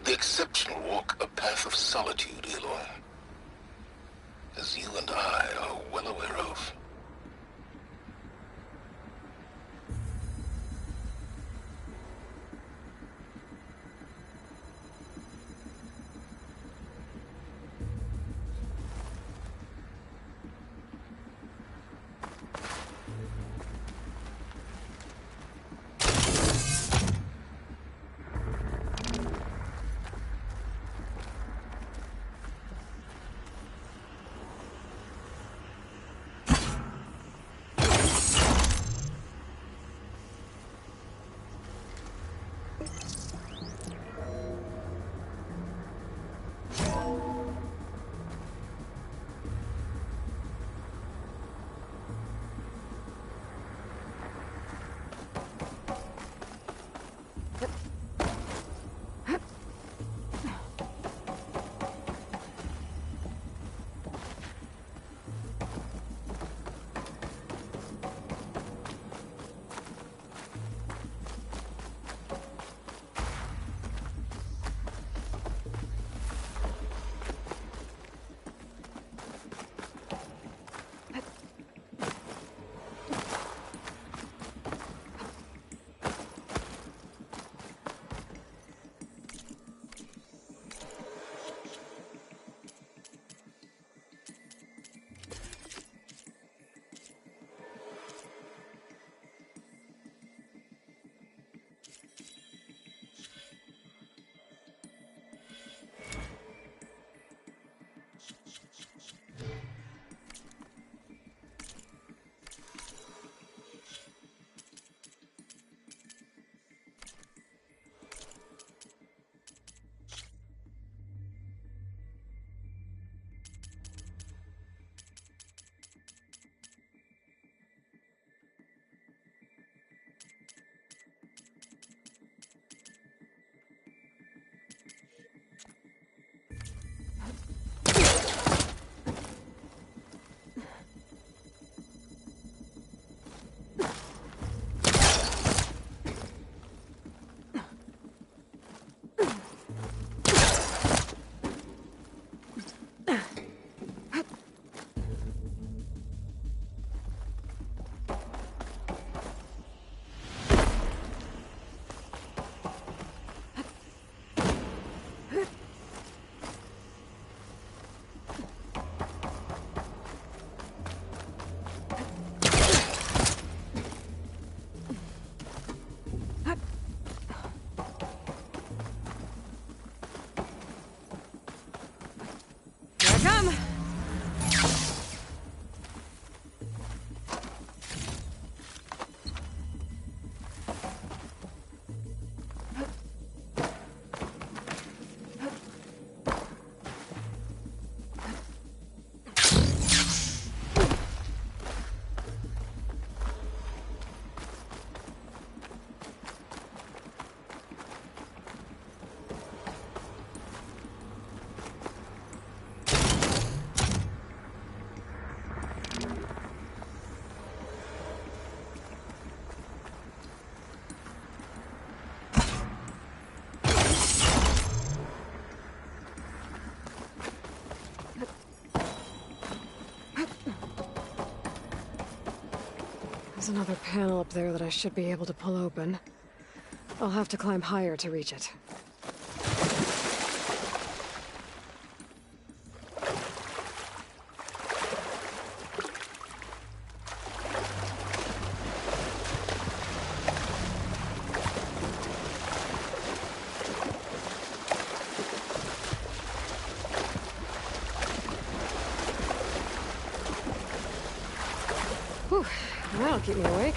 The exceptional walk a path of solitude, Aloy. As you and I are well aware of. There's another panel up there that I should be able to pull open. I'll have to climb higher to reach it. Whew, that'll keep me awake.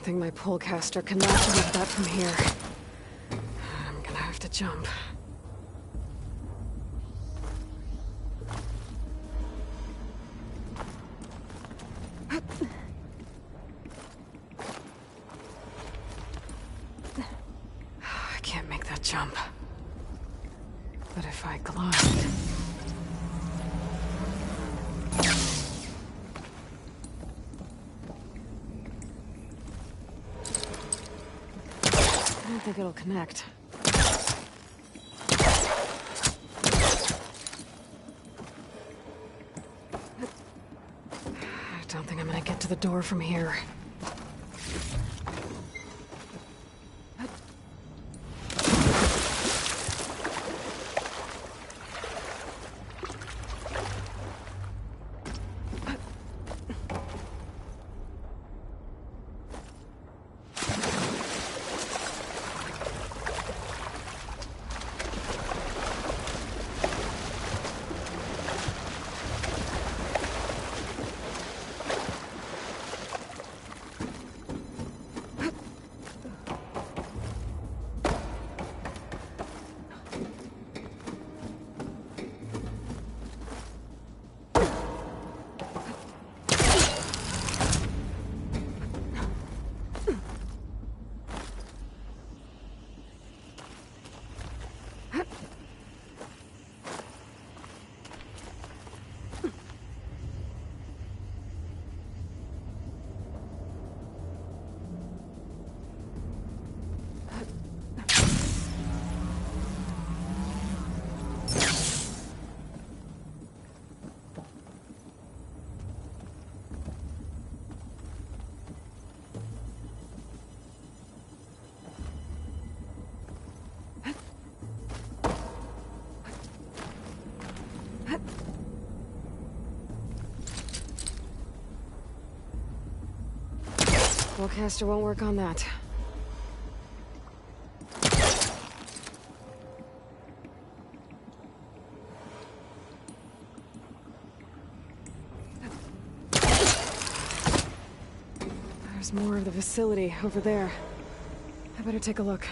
think my polecaster can latch onto that from here. I'm gonna have to jump. I can't make that jump. But if I glide... I don't think it'll connect. I don't think I'm gonna get to the door from here. Spellcaster won't work on that. There's more of the facility over there. I better take a look.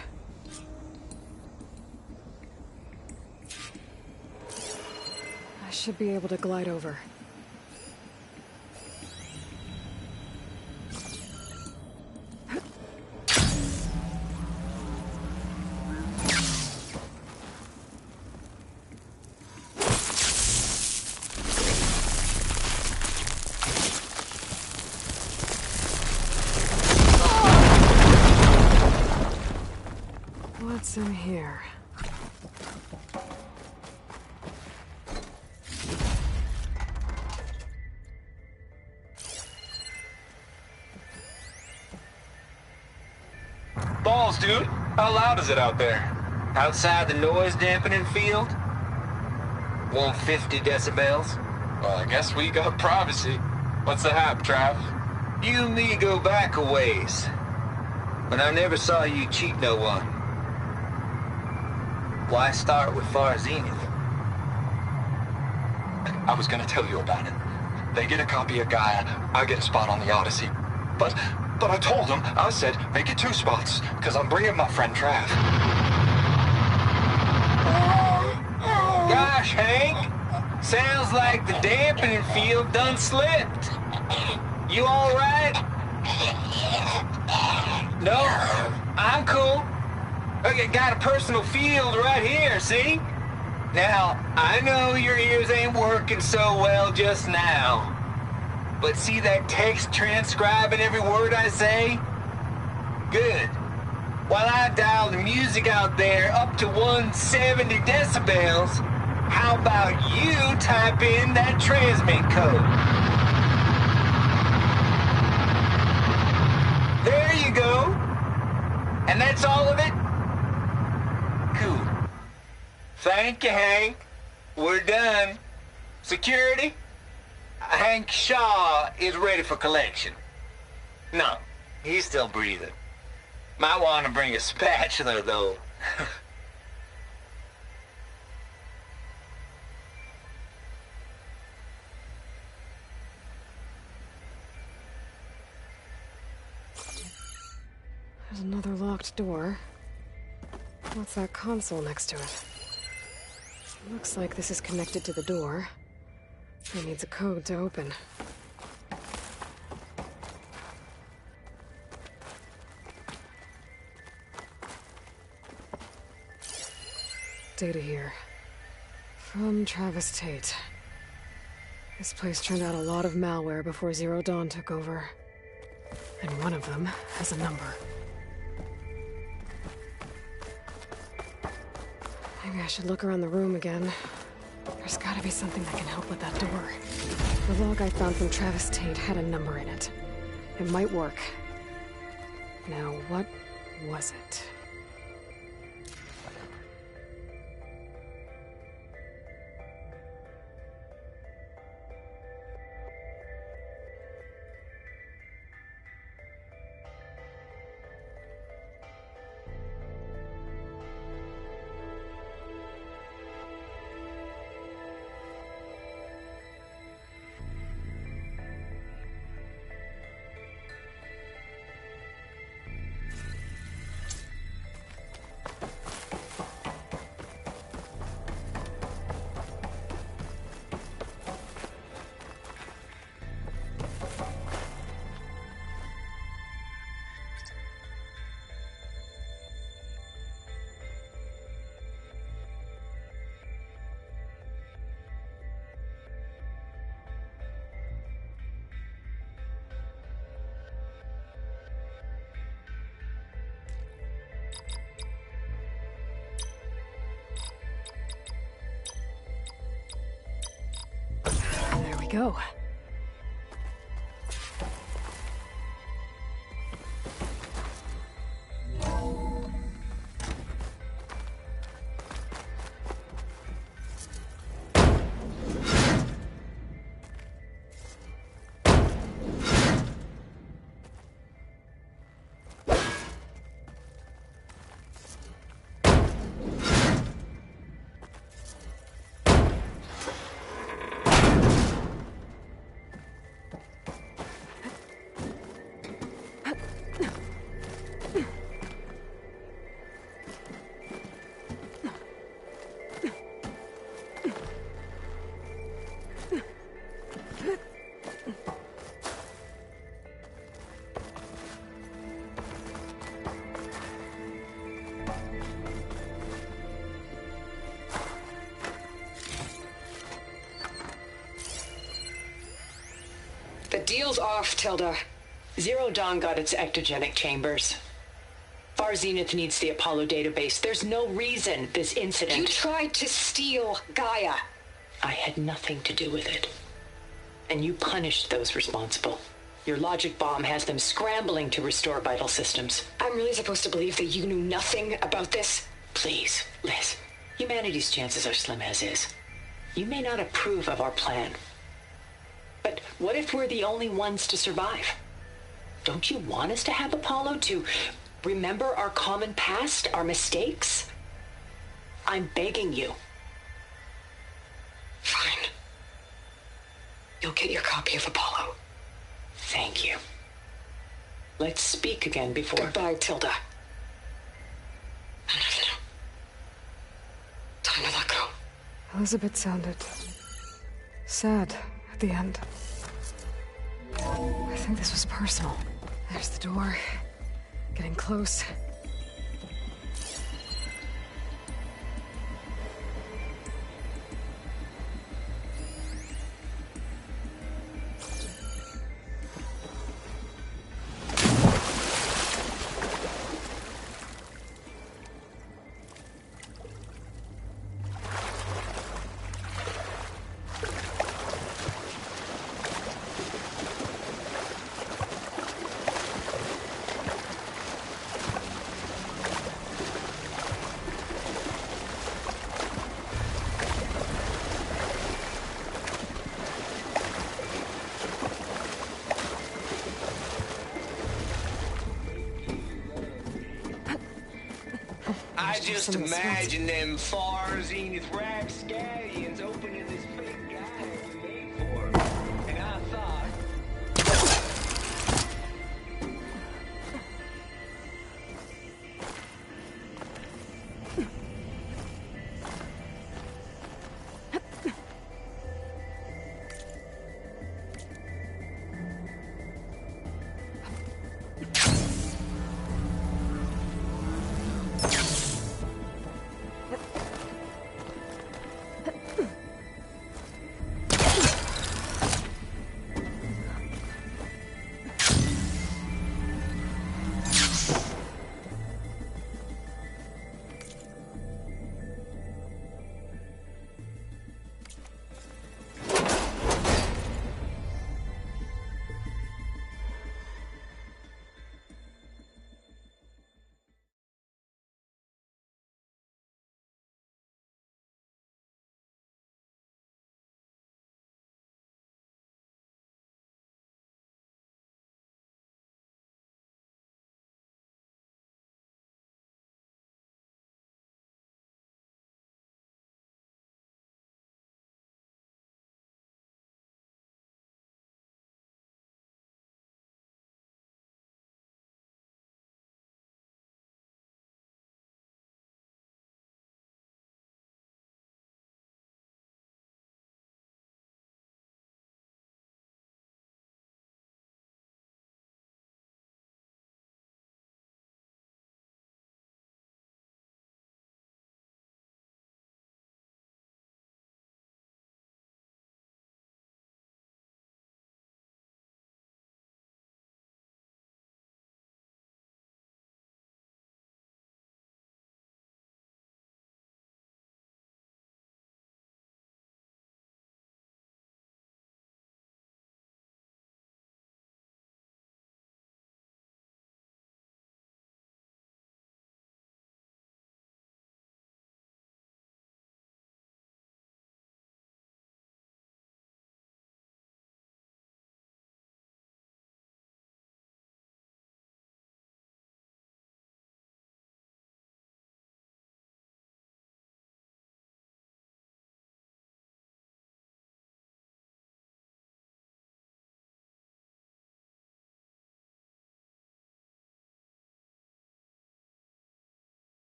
I should be able to glide over. What's in here? Balls, dude. How loud is it out there? Outside the noise dampening field? 150 decibels? Well, I guess we got privacy. What's the hap, Trav? You and me go back a ways. But I never saw you cheat no one. Why start with Far Zenith? I was gonna tell you about it. They get a copy of Gaia, I get a spot on the Odyssey. But I told them, I said, make it 2 spots, because I'm bringing my friend Trav. Gosh, Hank. Sounds like the dampening field done slipped. You all right? No? I'm cool. I got a personal field right here, see? Now, I know your ears ain't working so well just now. But see that text transcribing every word I say? Good. While I dial the music out there up to 170 decibels, how about you type in that transmit code? There you go. And that's all of it? Cool. Thank you, Hank. We're done. Security? Hank Shaw is ready for collection. No, he's still breathing. Might want to bring a spatula, though. There's another locked door. What's that console next to it? Looks like this is connected to the door. It needs a code to open. Data here. From Travis Tate. This place turned out a lot of malware before Zero Dawn took over. And one of them has a number. Maybe I should look around the room again. There's gotta be something that can help with that door. The log I found from Travis Tate had a number in it. It might work. Now, what was it? There we go. The deal's off, Tilda. Zero Dawn got its ectogenic chambers. Far Zenith needs the Apollo database. There's no reason this incident... You tried to steal Gaia. I had nothing to do with it. And you punished those responsible. Your logic bomb has them scrambling to restore vital systems. I'm really supposed to believe that you knew nothing about this? Please, Liz. Humanity's chances are slim as is. You may not approve of our plan. But what if we're the only ones to survive? Don't you want us to have Apollo to remember our common past, our mistakes? I'm begging you. Fine. You'll get your copy of Apollo. Thank you. Let's speak again before... Goodbye, Tilda. No. Time to let go. Elizabeth sounded sad at the end. I think this was personal. There's the door. Getting close. I just imagine them Far Zenith rapscallions opening this fake guy we made for them. And I thought...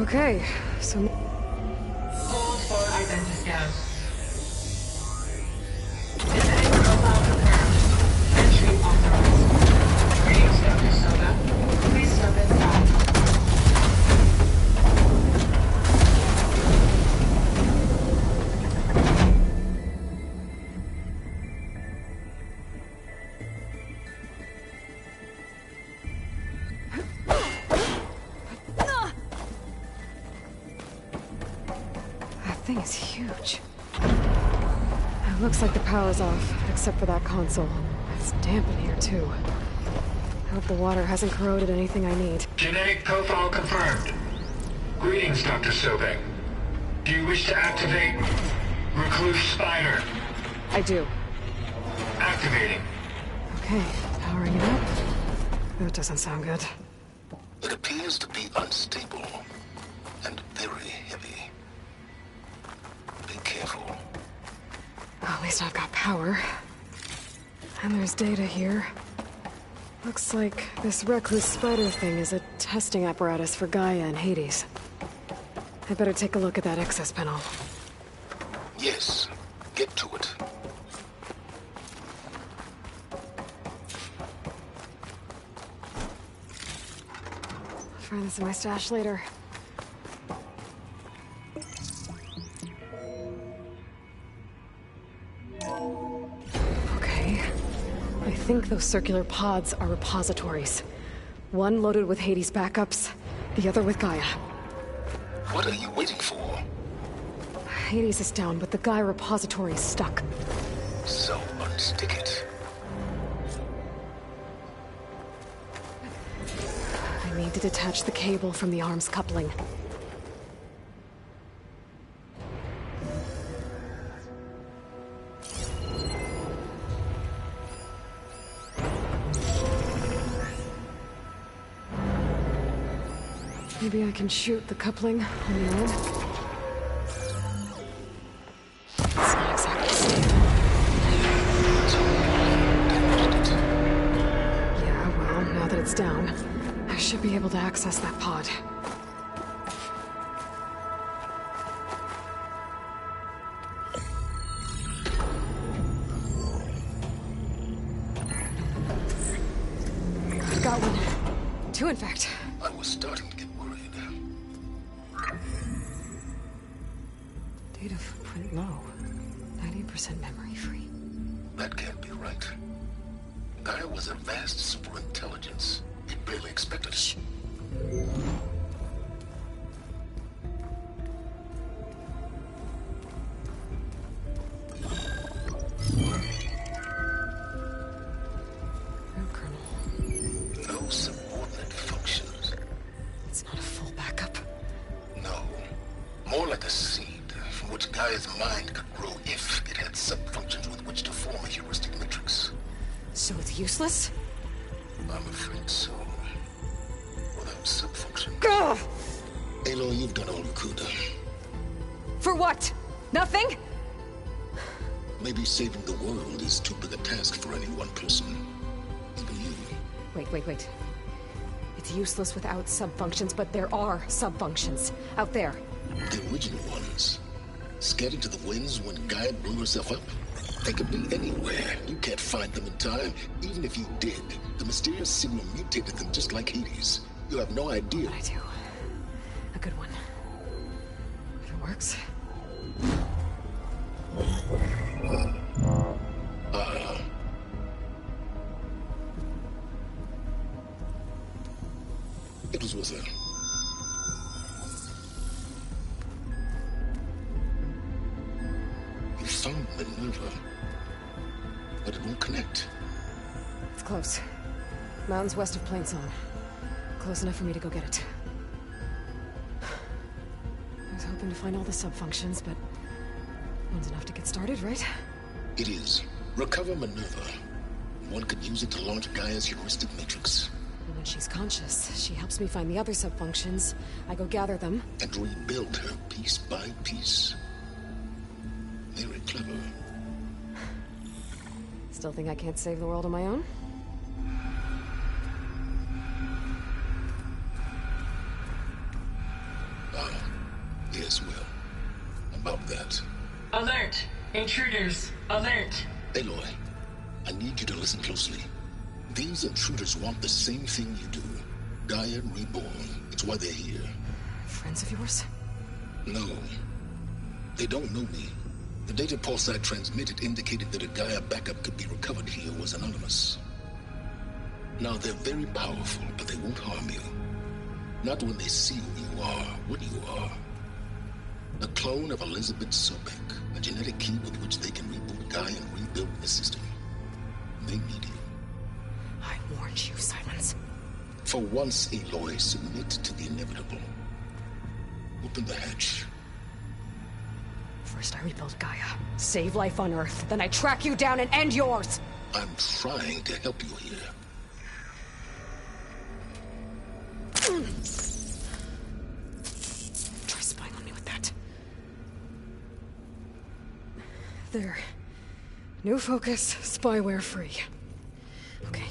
Okay, so... Hold for identiscan. Genetic profile confirmed. Entry authorized. Greetings, Dr. Soda. Please step inside. That thing is huge. It looks like the power's off, except for that console. It's damp in here, too. I hope the water hasn't corroded anything I need. Genetic profile confirmed. Greetings, Dr. Sobek. Do you wish to activate Recluse Spider? I do. Activating. Okay, powering it up. That doesn't sound good. It appears to be unstable and very heavy. Be careful. Well, at least I've got power. And there's data here. Looks like this recluse spider thing is a testing apparatus for Gaia and Hades. I better take a look at that access panel. Yes, get to it. I'll find this in my stash later. Okay. I think those circular pods are repositories. One loaded with Hades backups, the other with Gaia. What are you waiting for? Hades is down, but the Gaia repository is stuck. So unstick it. I need to detach the cable from the arms coupling. Maybe I can shoot the coupling on the arm. It's not exactly safe. Yeah, well, now that it's down, I should be able to access that pod. I've got one. Two, in fact. I was starting to get worried. Data footprint low. 90% memory free. That can't be right. Gaia was a vast superintelligence. It barely expected it. No kernel. No subordinate functions. It's not a full backup. No. More like a seed from which Gaia's mind could grow if it had sub-functions with which to form a heuristic matrix. So it's useless? I'm afraid so. Without sub-function. Ugh! Aloy, you've done all you could. For what? Nothing? Maybe saving the world is too big a task for any one person. Even you. Wait. It's useless without subfunctions, but there are subfunctions out there. The original ones. Scattered to the winds when Gaia blew herself up? They could be anywhere. You can't find them in time. Even if you did, the mysterious signal mutated them just like Hades. You have no idea. But I do. A good one. If it works. It was with her. You found Minerva, but it won't connect. It's close. Mountains west of Plainsong. Close enough for me to go get it. I was hoping to find all the subfunctions, but one's enough to get started, right? It is. Recover Minerva. One could use it to launch Gaia's heuristic matrix. And when she's conscious, she helps me find the other subfunctions. I go gather them. And rebuild her piece by piece. Very clever. Still think I can't save the world on my own? Alert. Aloy, I need you to listen closely. These intruders want the same thing you do. Gaia reborn. It's why they're here. Friends of yours? No. They don't know me. The data pulse I transmitted indicated that a Gaia backup could be recovered here was anonymous. Now, they're very powerful, but they won't harm you. Not when they see who you are, what you are. A clone of Elizabeth Sobek, a genetic key with which they can reboot Gaia and rebuild the system. They need you. I warned you, Silence. For once, Aloy, submit to the inevitable. Open the hatch. First I rebuild Gaia, save life on Earth, then I track you down and end yours! I'm trying to help you here. Try spying on me with that. There. New focus, spyware free. Okay.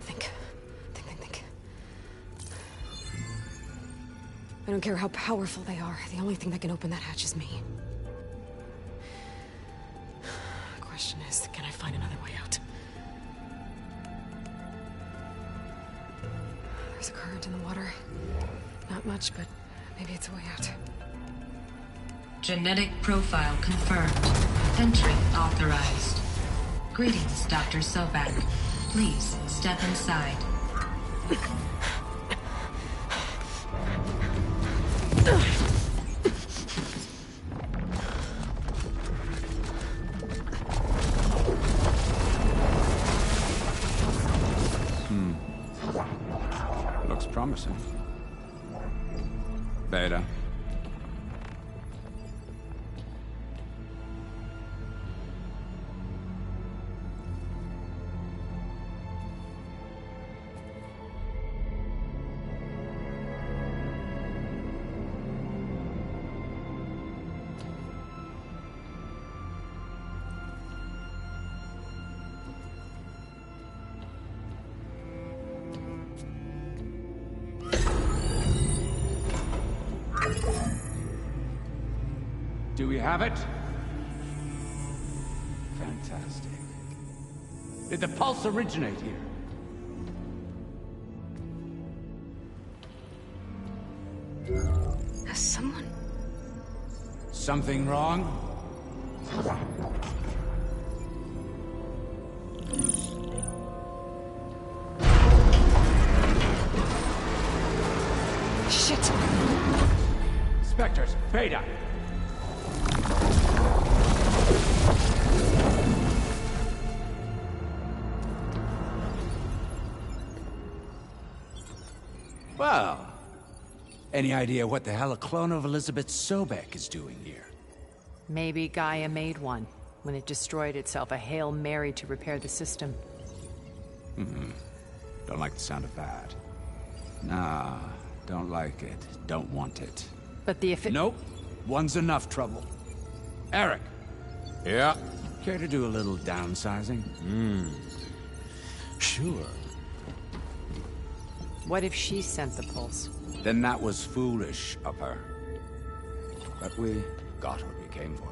Think. I don't care how powerful they are. The only thing that can open that hatch is me. The question is, can I find another way out? There's a current in the water. Not much, but maybe it's a way out. Genetic profile confirmed. Entry authorized. Greetings, Dr. Sobek. Please step inside. Looks promising. Beta. Do we have it? Fantastic. Did the pulse originate here? Has someone... Something wrong? Shit! Spectres, Beta! Well, any idea what the hell a clone of Elizabeth Sobek is doing here? Maybe Gaia made one, when it destroyed itself, a Hail Mary to repair the system. Don't like the sound of that. Nah, don't like it. Don't want it. But the Nope. One's enough trouble. Eric. Yeah? Care to do a little downsizing? Sure. What if she sent the pulse? Then that was foolish of her. But we got what we came for.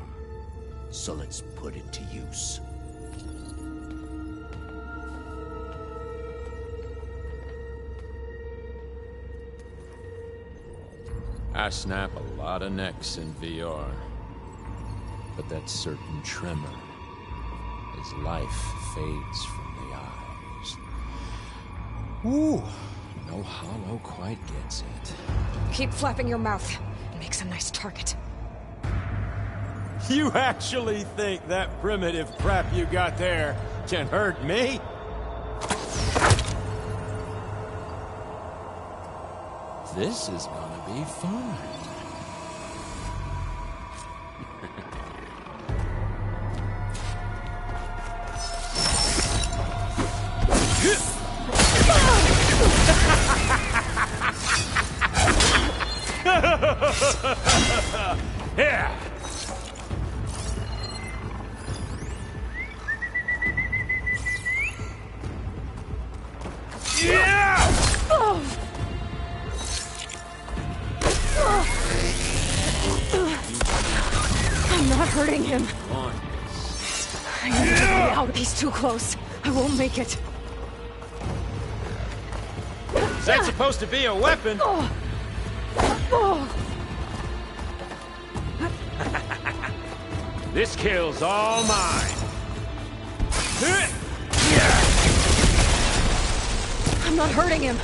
So let's put it to use. I snap a lot of necks in VR. But that certain tremor as life fades from the eyes. Ooh, no hollow quite gets it. Keep flapping your mouth. It makes a nice target. You actually think that primitive crap you got there can hurt me? This is gonna be fun. Yeah! Yeah! out! He's too close. I won't make it. Is that supposed to be a weapon? This kill's all mine. I'm not hurting him.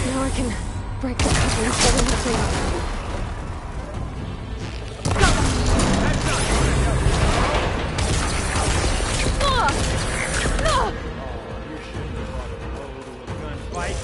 Now I can break the couplings holding the thing up. Come and fight!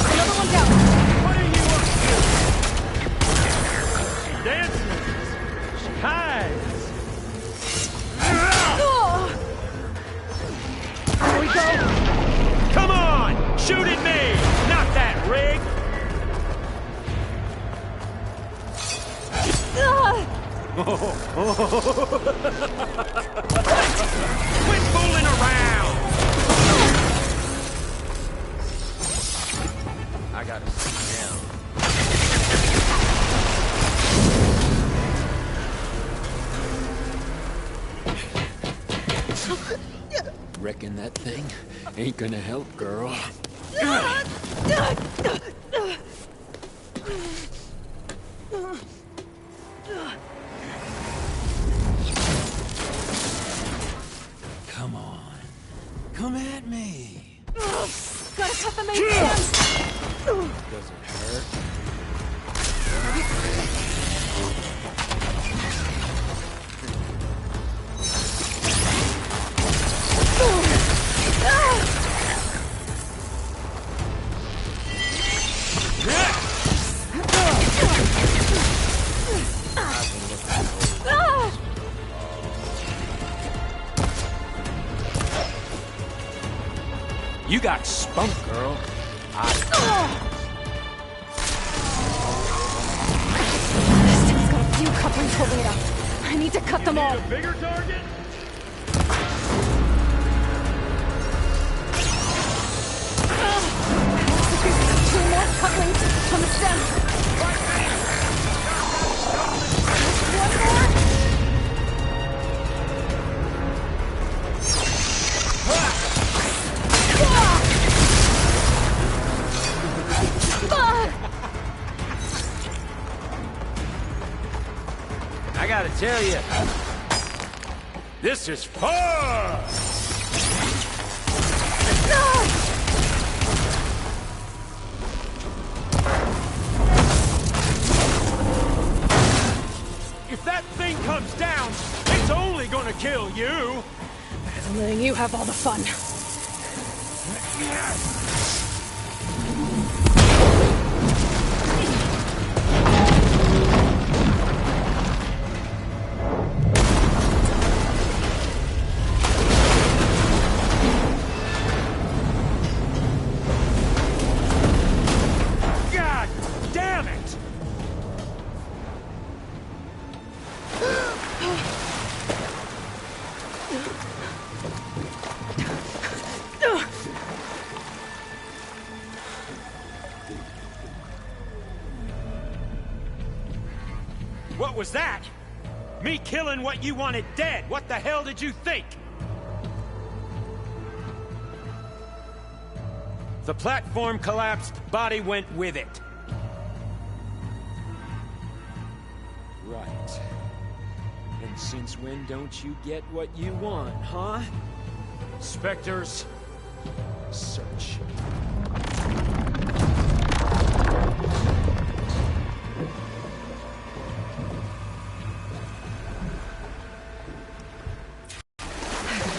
Another one down. What are you up to? Dances! She hides! Here we go. Come on! Shoot at me! Not that rig! Quit fooling around! I gotta sit down. Reckon that thing ain't gonna help, girl. Come on. Come at me. Gotta cut the main stand. Does it hurt? You got spunk, girl. This thing's got a few couplings holding it up. I need to cut them all. A bigger target? Two more couplings on the stem. One more. I gotta tell you, this is fun! If that thing comes down, it's only gonna kill you! Better than letting you have all the fun. God damn it! What was that? Me killing what you wanted dead. What the hell did you think? The platform collapsed, body went with it. Right. And since when don't you get what you want, huh? Spectres, Search.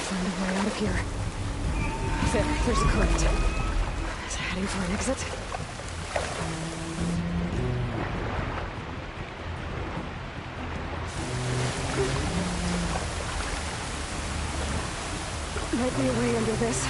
Find a way out of here. There's a current. heading for an exit? Might be a way under this.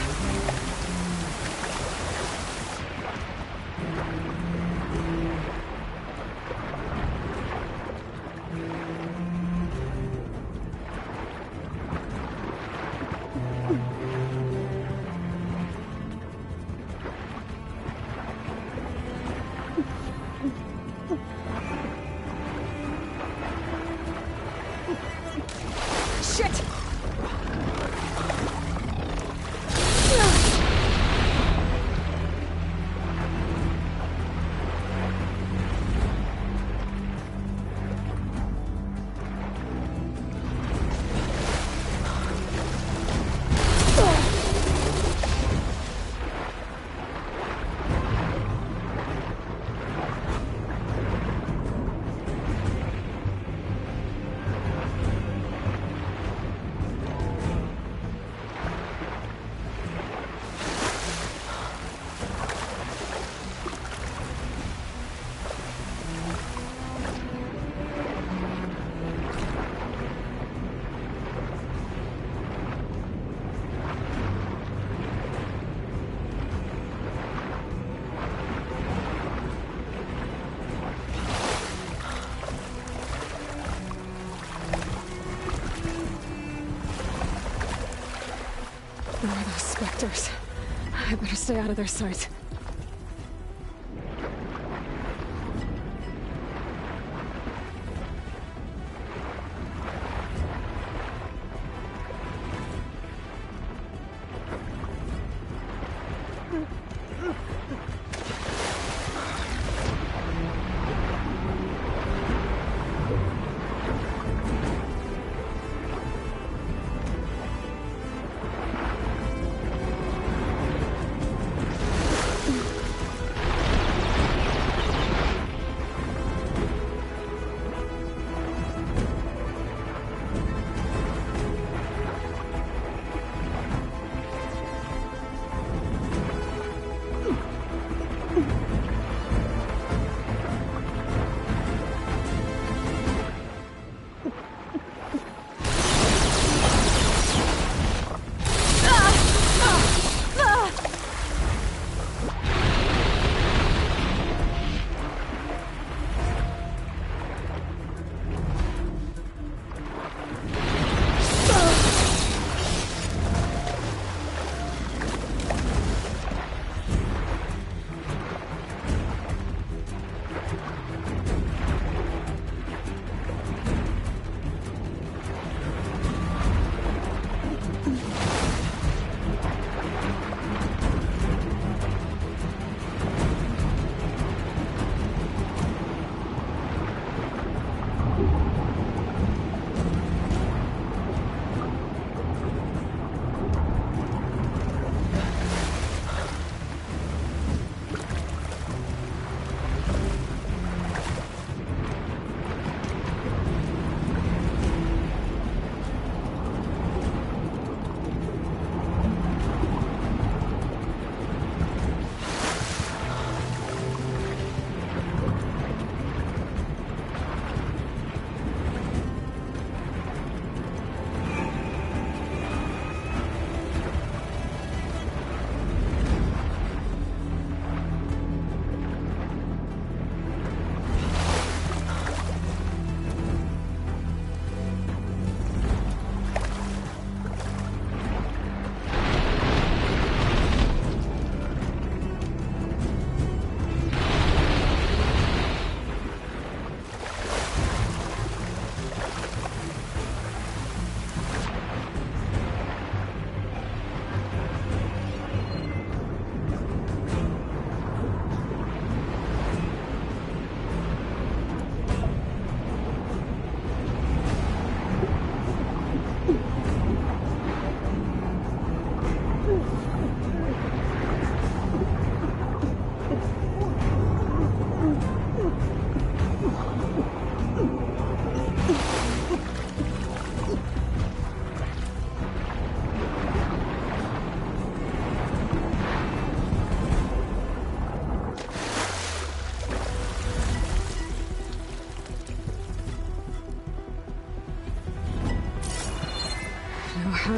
Who are those specters? I better stay out of their sight.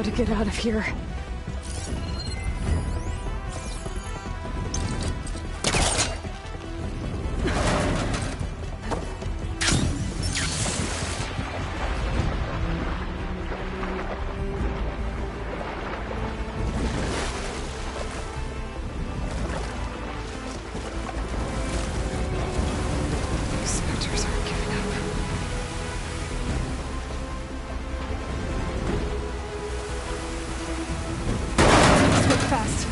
how to get out of here. Spectres aren't giving up. Let's work fast.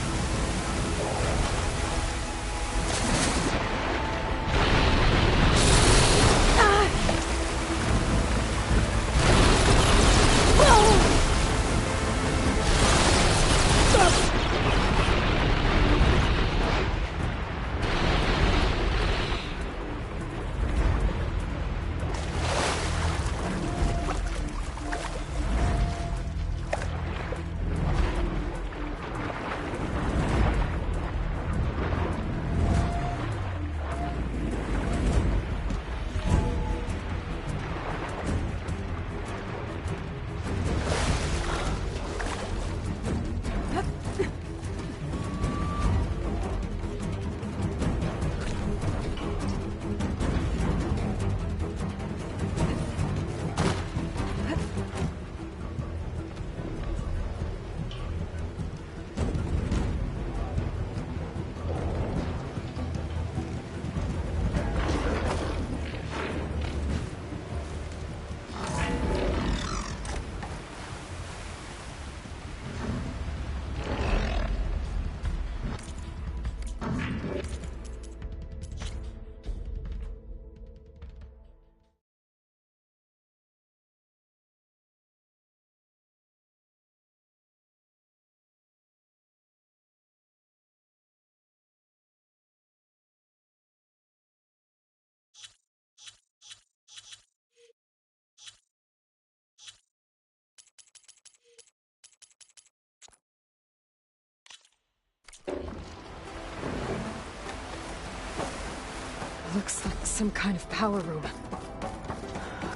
Looks like some kind of power room.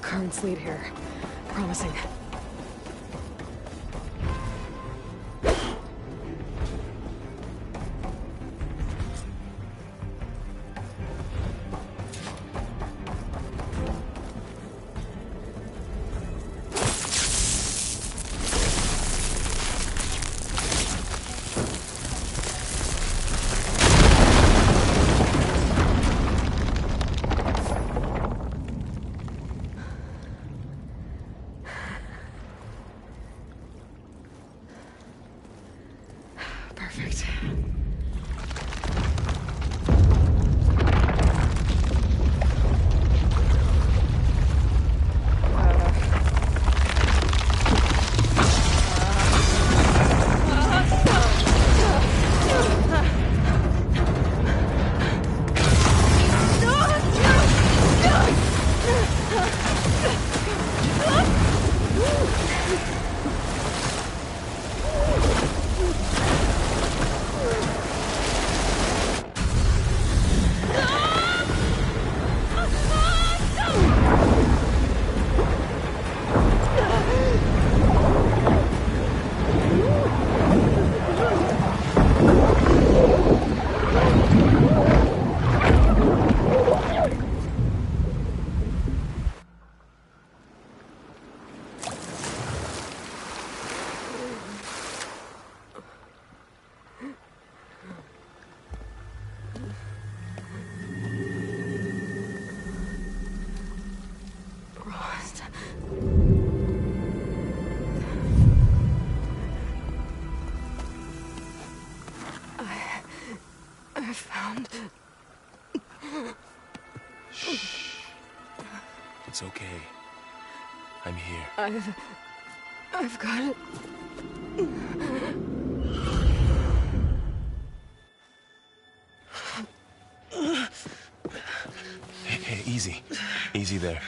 Currents lead here. Promising. Perfect. I found... Shh. It's okay. I'm here. I've got it. Hey, easy. Easy there.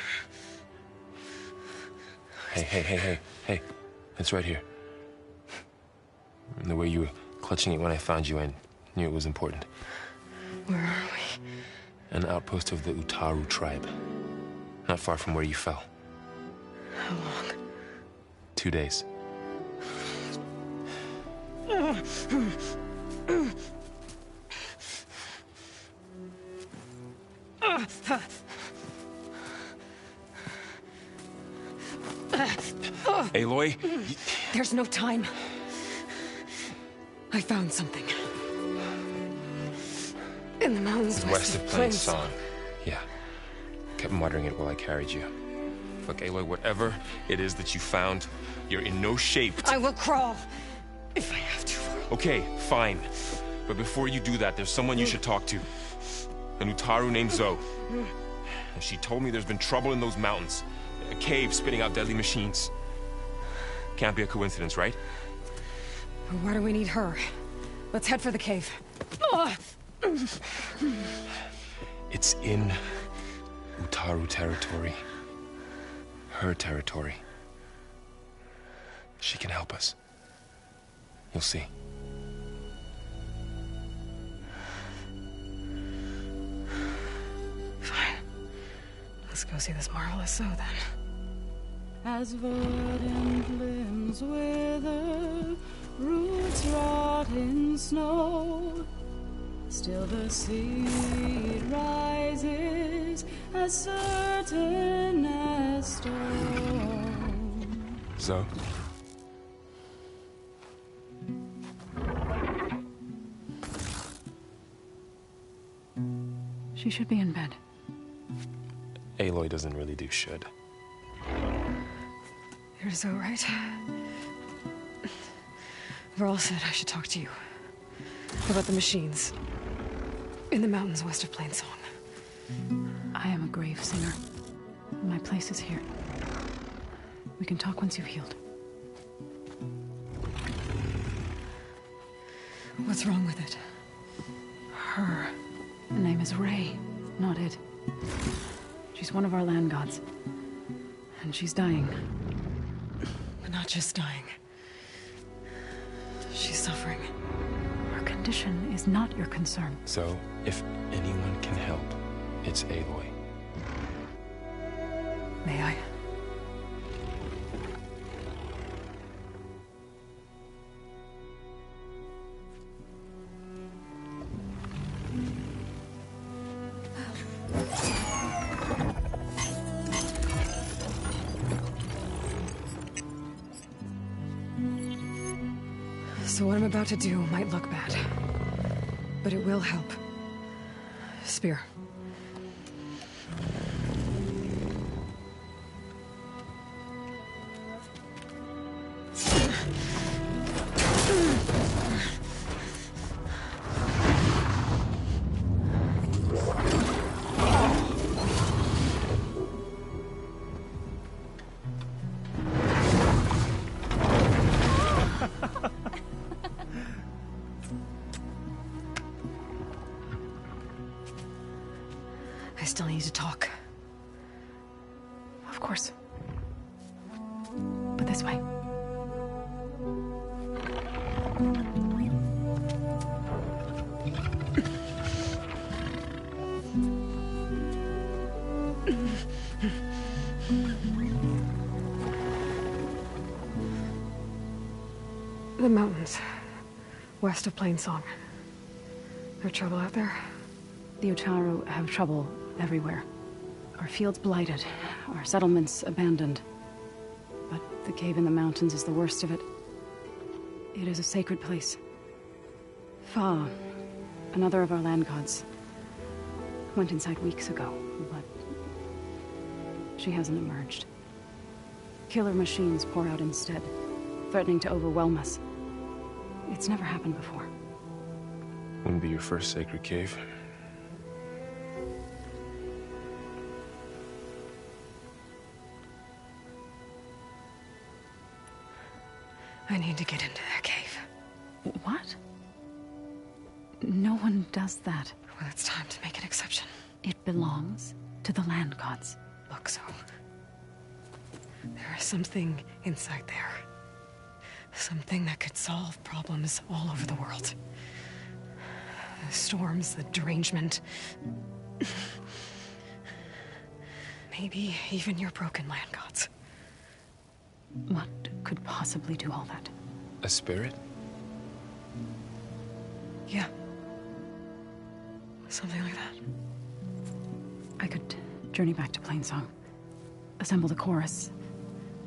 Hey. It's right here. The way you were clutching it when I found you, I knew it was important. Where are we? An outpost of the Utaru tribe. Not far from where you fell. How long? 2 days. Aloy? There's no time. I found something. In the mountains West of Plain Song. Yeah. Kept muttering it while I carried you. Look, Aloy, whatever it is that you found, you're in no shape to... I will crawl, if I have to. Okay, fine. But before you do that, there's someone you should talk to. An Utaru named Zoe. And she told me there's been trouble in those mountains. A cave spitting out deadly machines. Can't be a coincidence, right? Why do we need her? Let's head for the cave. It's in Utaru territory. Her territory. She can help us. You'll see. Fine. Let's go see this marvelous Zoe then. As verdant limbs wither, roots rot in snow, still the seed rises as certain as stone. Zoe? She should be in bed. Aloy doesn't really do should. You're so right. Varl said I should talk to you about the machines in the mountains west of Plain Song. I am a grave singer. My place is here. We can talk once you've healed. What's wrong with it? Her name is Ray, not it. She's one of our land gods. And she's dying. But not just dying. She's suffering. Her condition is not your concern. So, if anyone can help, it's Aloy. May I? So what I'm about to do might look bad, but it will help. Spear. I still need to talk. Of course. But this way. The mountains, west of Plain Song. There trouble out there? The Utaru have trouble everywhere. Our fields blighted, our settlements abandoned. But the cave in the mountains is the worst of it. It is a sacred place. Fa, another of our land gods, went inside weeks ago, but she hasn't emerged. Killer machines pour out instead, threatening to overwhelm us. It's never happened before. Wouldn't be your first sacred cave. I need to get into that cave. What? No one does that. Well, it's time to make an exception. It belongs to the land gods. Look, so there is something inside there. Something that could solve problems all over the world. The storms, the derangement. Maybe even your broken land gods. What could possibly do all that? A spirit? Yeah. Something like that. I could journey back to Plainsong, assemble the chorus,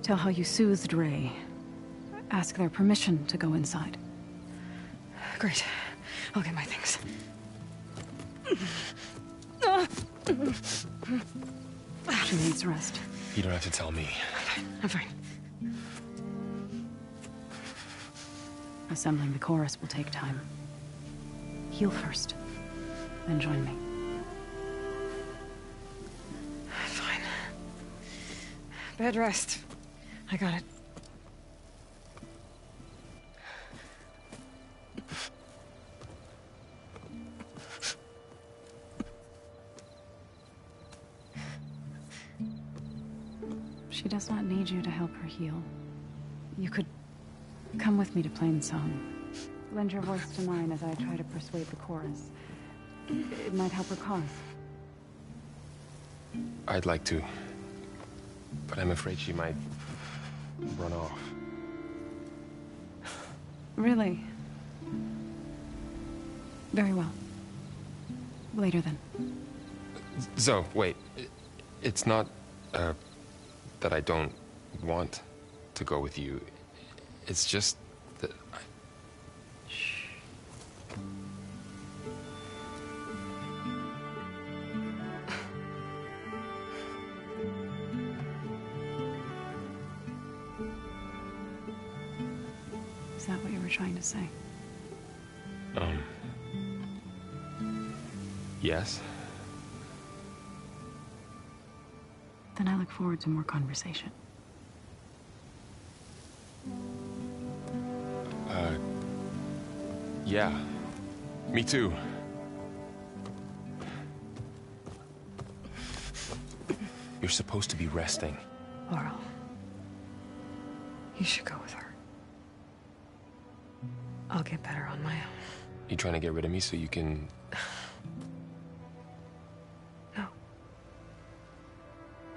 tell how you soothed Ray, ask their permission to go inside. Great. I'll get my things. She needs rest. You don't have to tell me. I'm fine. Assembling the chorus will take time. Heal first, then join me. Fine. Bed rest. I got it. She does not need you to help her heal. You could come with me to Plainsong. Lend your voice to mine as I try to persuade the chorus. It might help her cause. I'd like to. But I'm afraid she might run off. Really? Very well. Later then. Zoe, wait. It's not, that I don't want to go with you. It's just that I... Shh. Is that what you were trying to say? Yes? Then I look forward to more conversation. Yeah. Me too. You're supposed to be resting. Laurel. You should go with her. I'll get better on my own. You trying to get rid of me so you can... No.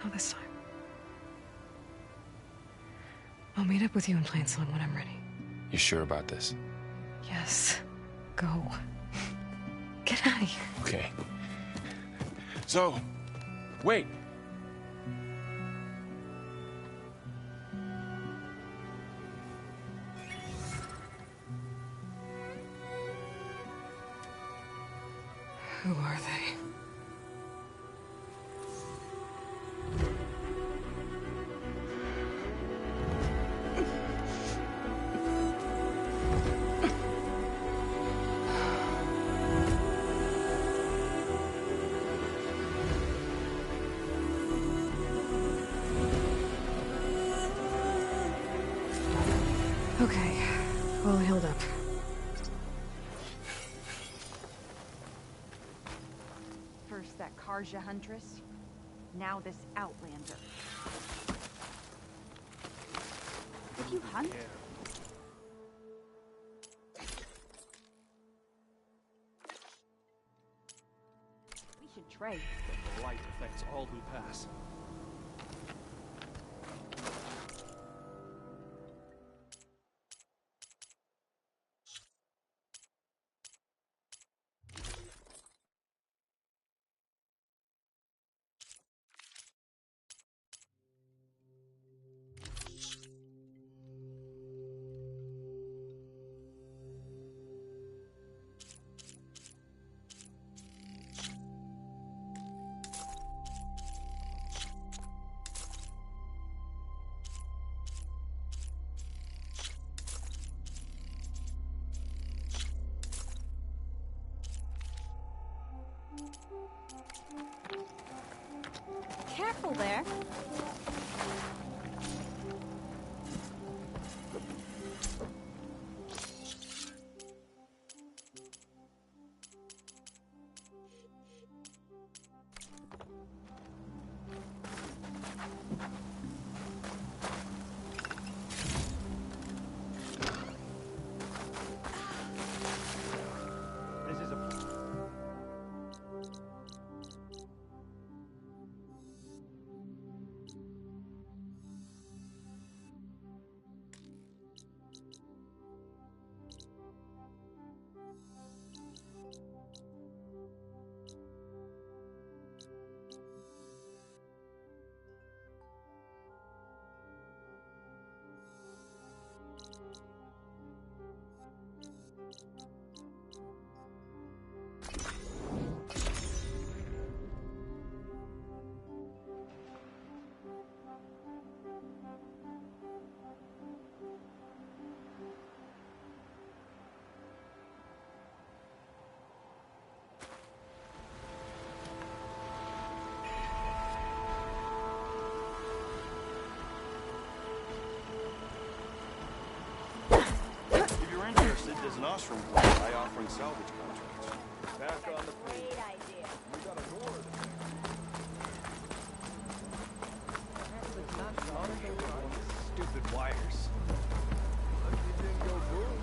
Not this time. I'll meet up with you in Plainsong when I'm ready. You sure about this? Yes. Go. Get out of here. Okay. Zoe, wait. Who are they? Okay, all healed up. First that Karja huntress, now this outlander. Did you hunt? We should trade. The light affects all who pass. Careful there. This is a... Sid does an Ostrom by offering salvage contracts. Back on the page. Great idea. We got a door Stupid wires. Lucky it didn't go boom.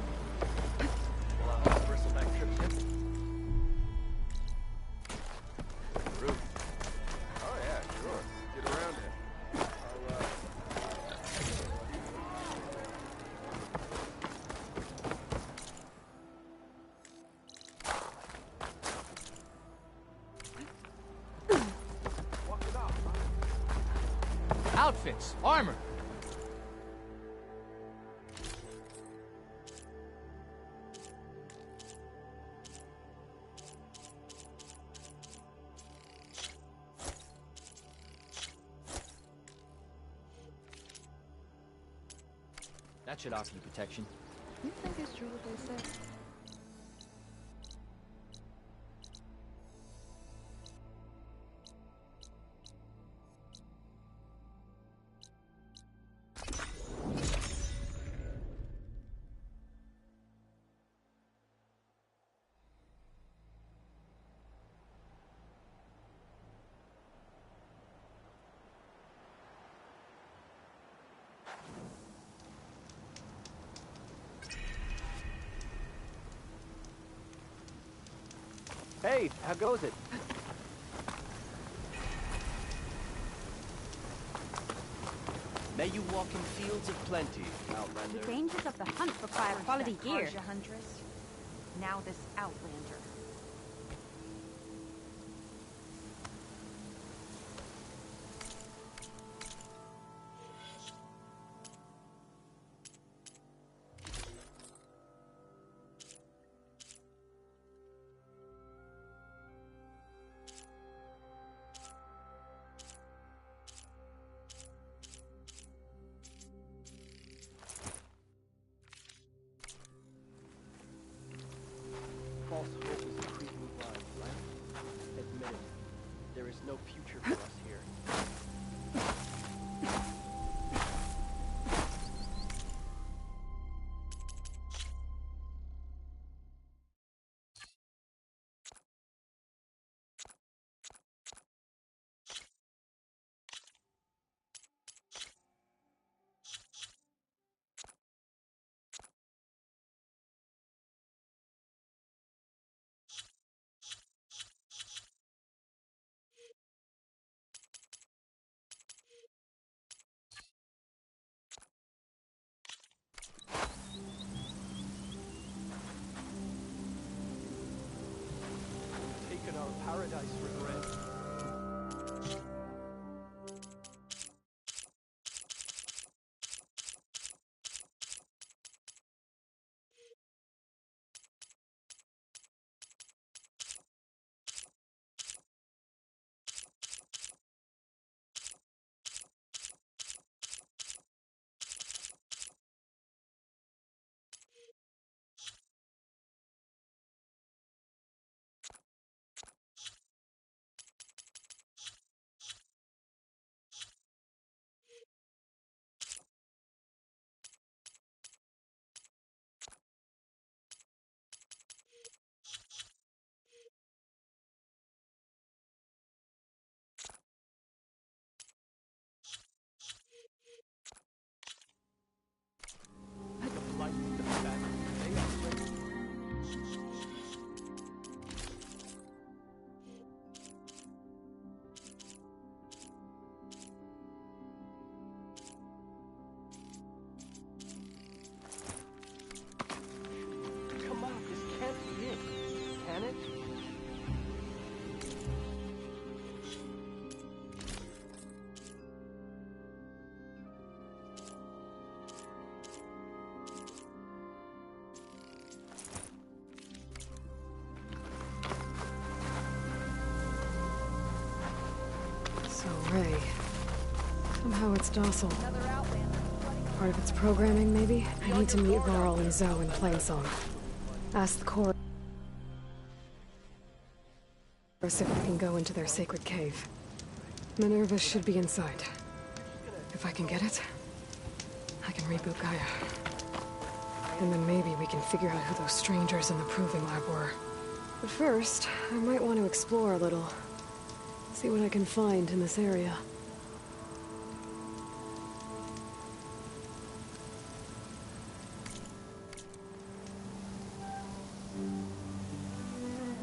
Well, I'll bristle back trip. Roof. Oh yeah, sure. Get around here. Outfits, armor. That should offer you protection. You think it's true what they say? Hey, how goes it? May you walk in fields of plenty, Outlander. The dangers of the hunt require quality gear. Karja Huntress. Now this Outlander. False hope is a creeping blind, right? Admit it. There is no future for us here. Taken our paradise for granted. The light of the back. They are ready. Come on, this can't be it. Can it? So, Ray. Somehow it's docile. Part of its programming, maybe? I need to meet Varl and Zoe in Plainsong. Ask the core if we can go into their sacred cave. Minerva should be inside. If I can get it, I can reboot Gaia. and then maybe we can figure out who those strangers in the proving lab were. But first, I might want to explore a little. See what I can find in this area.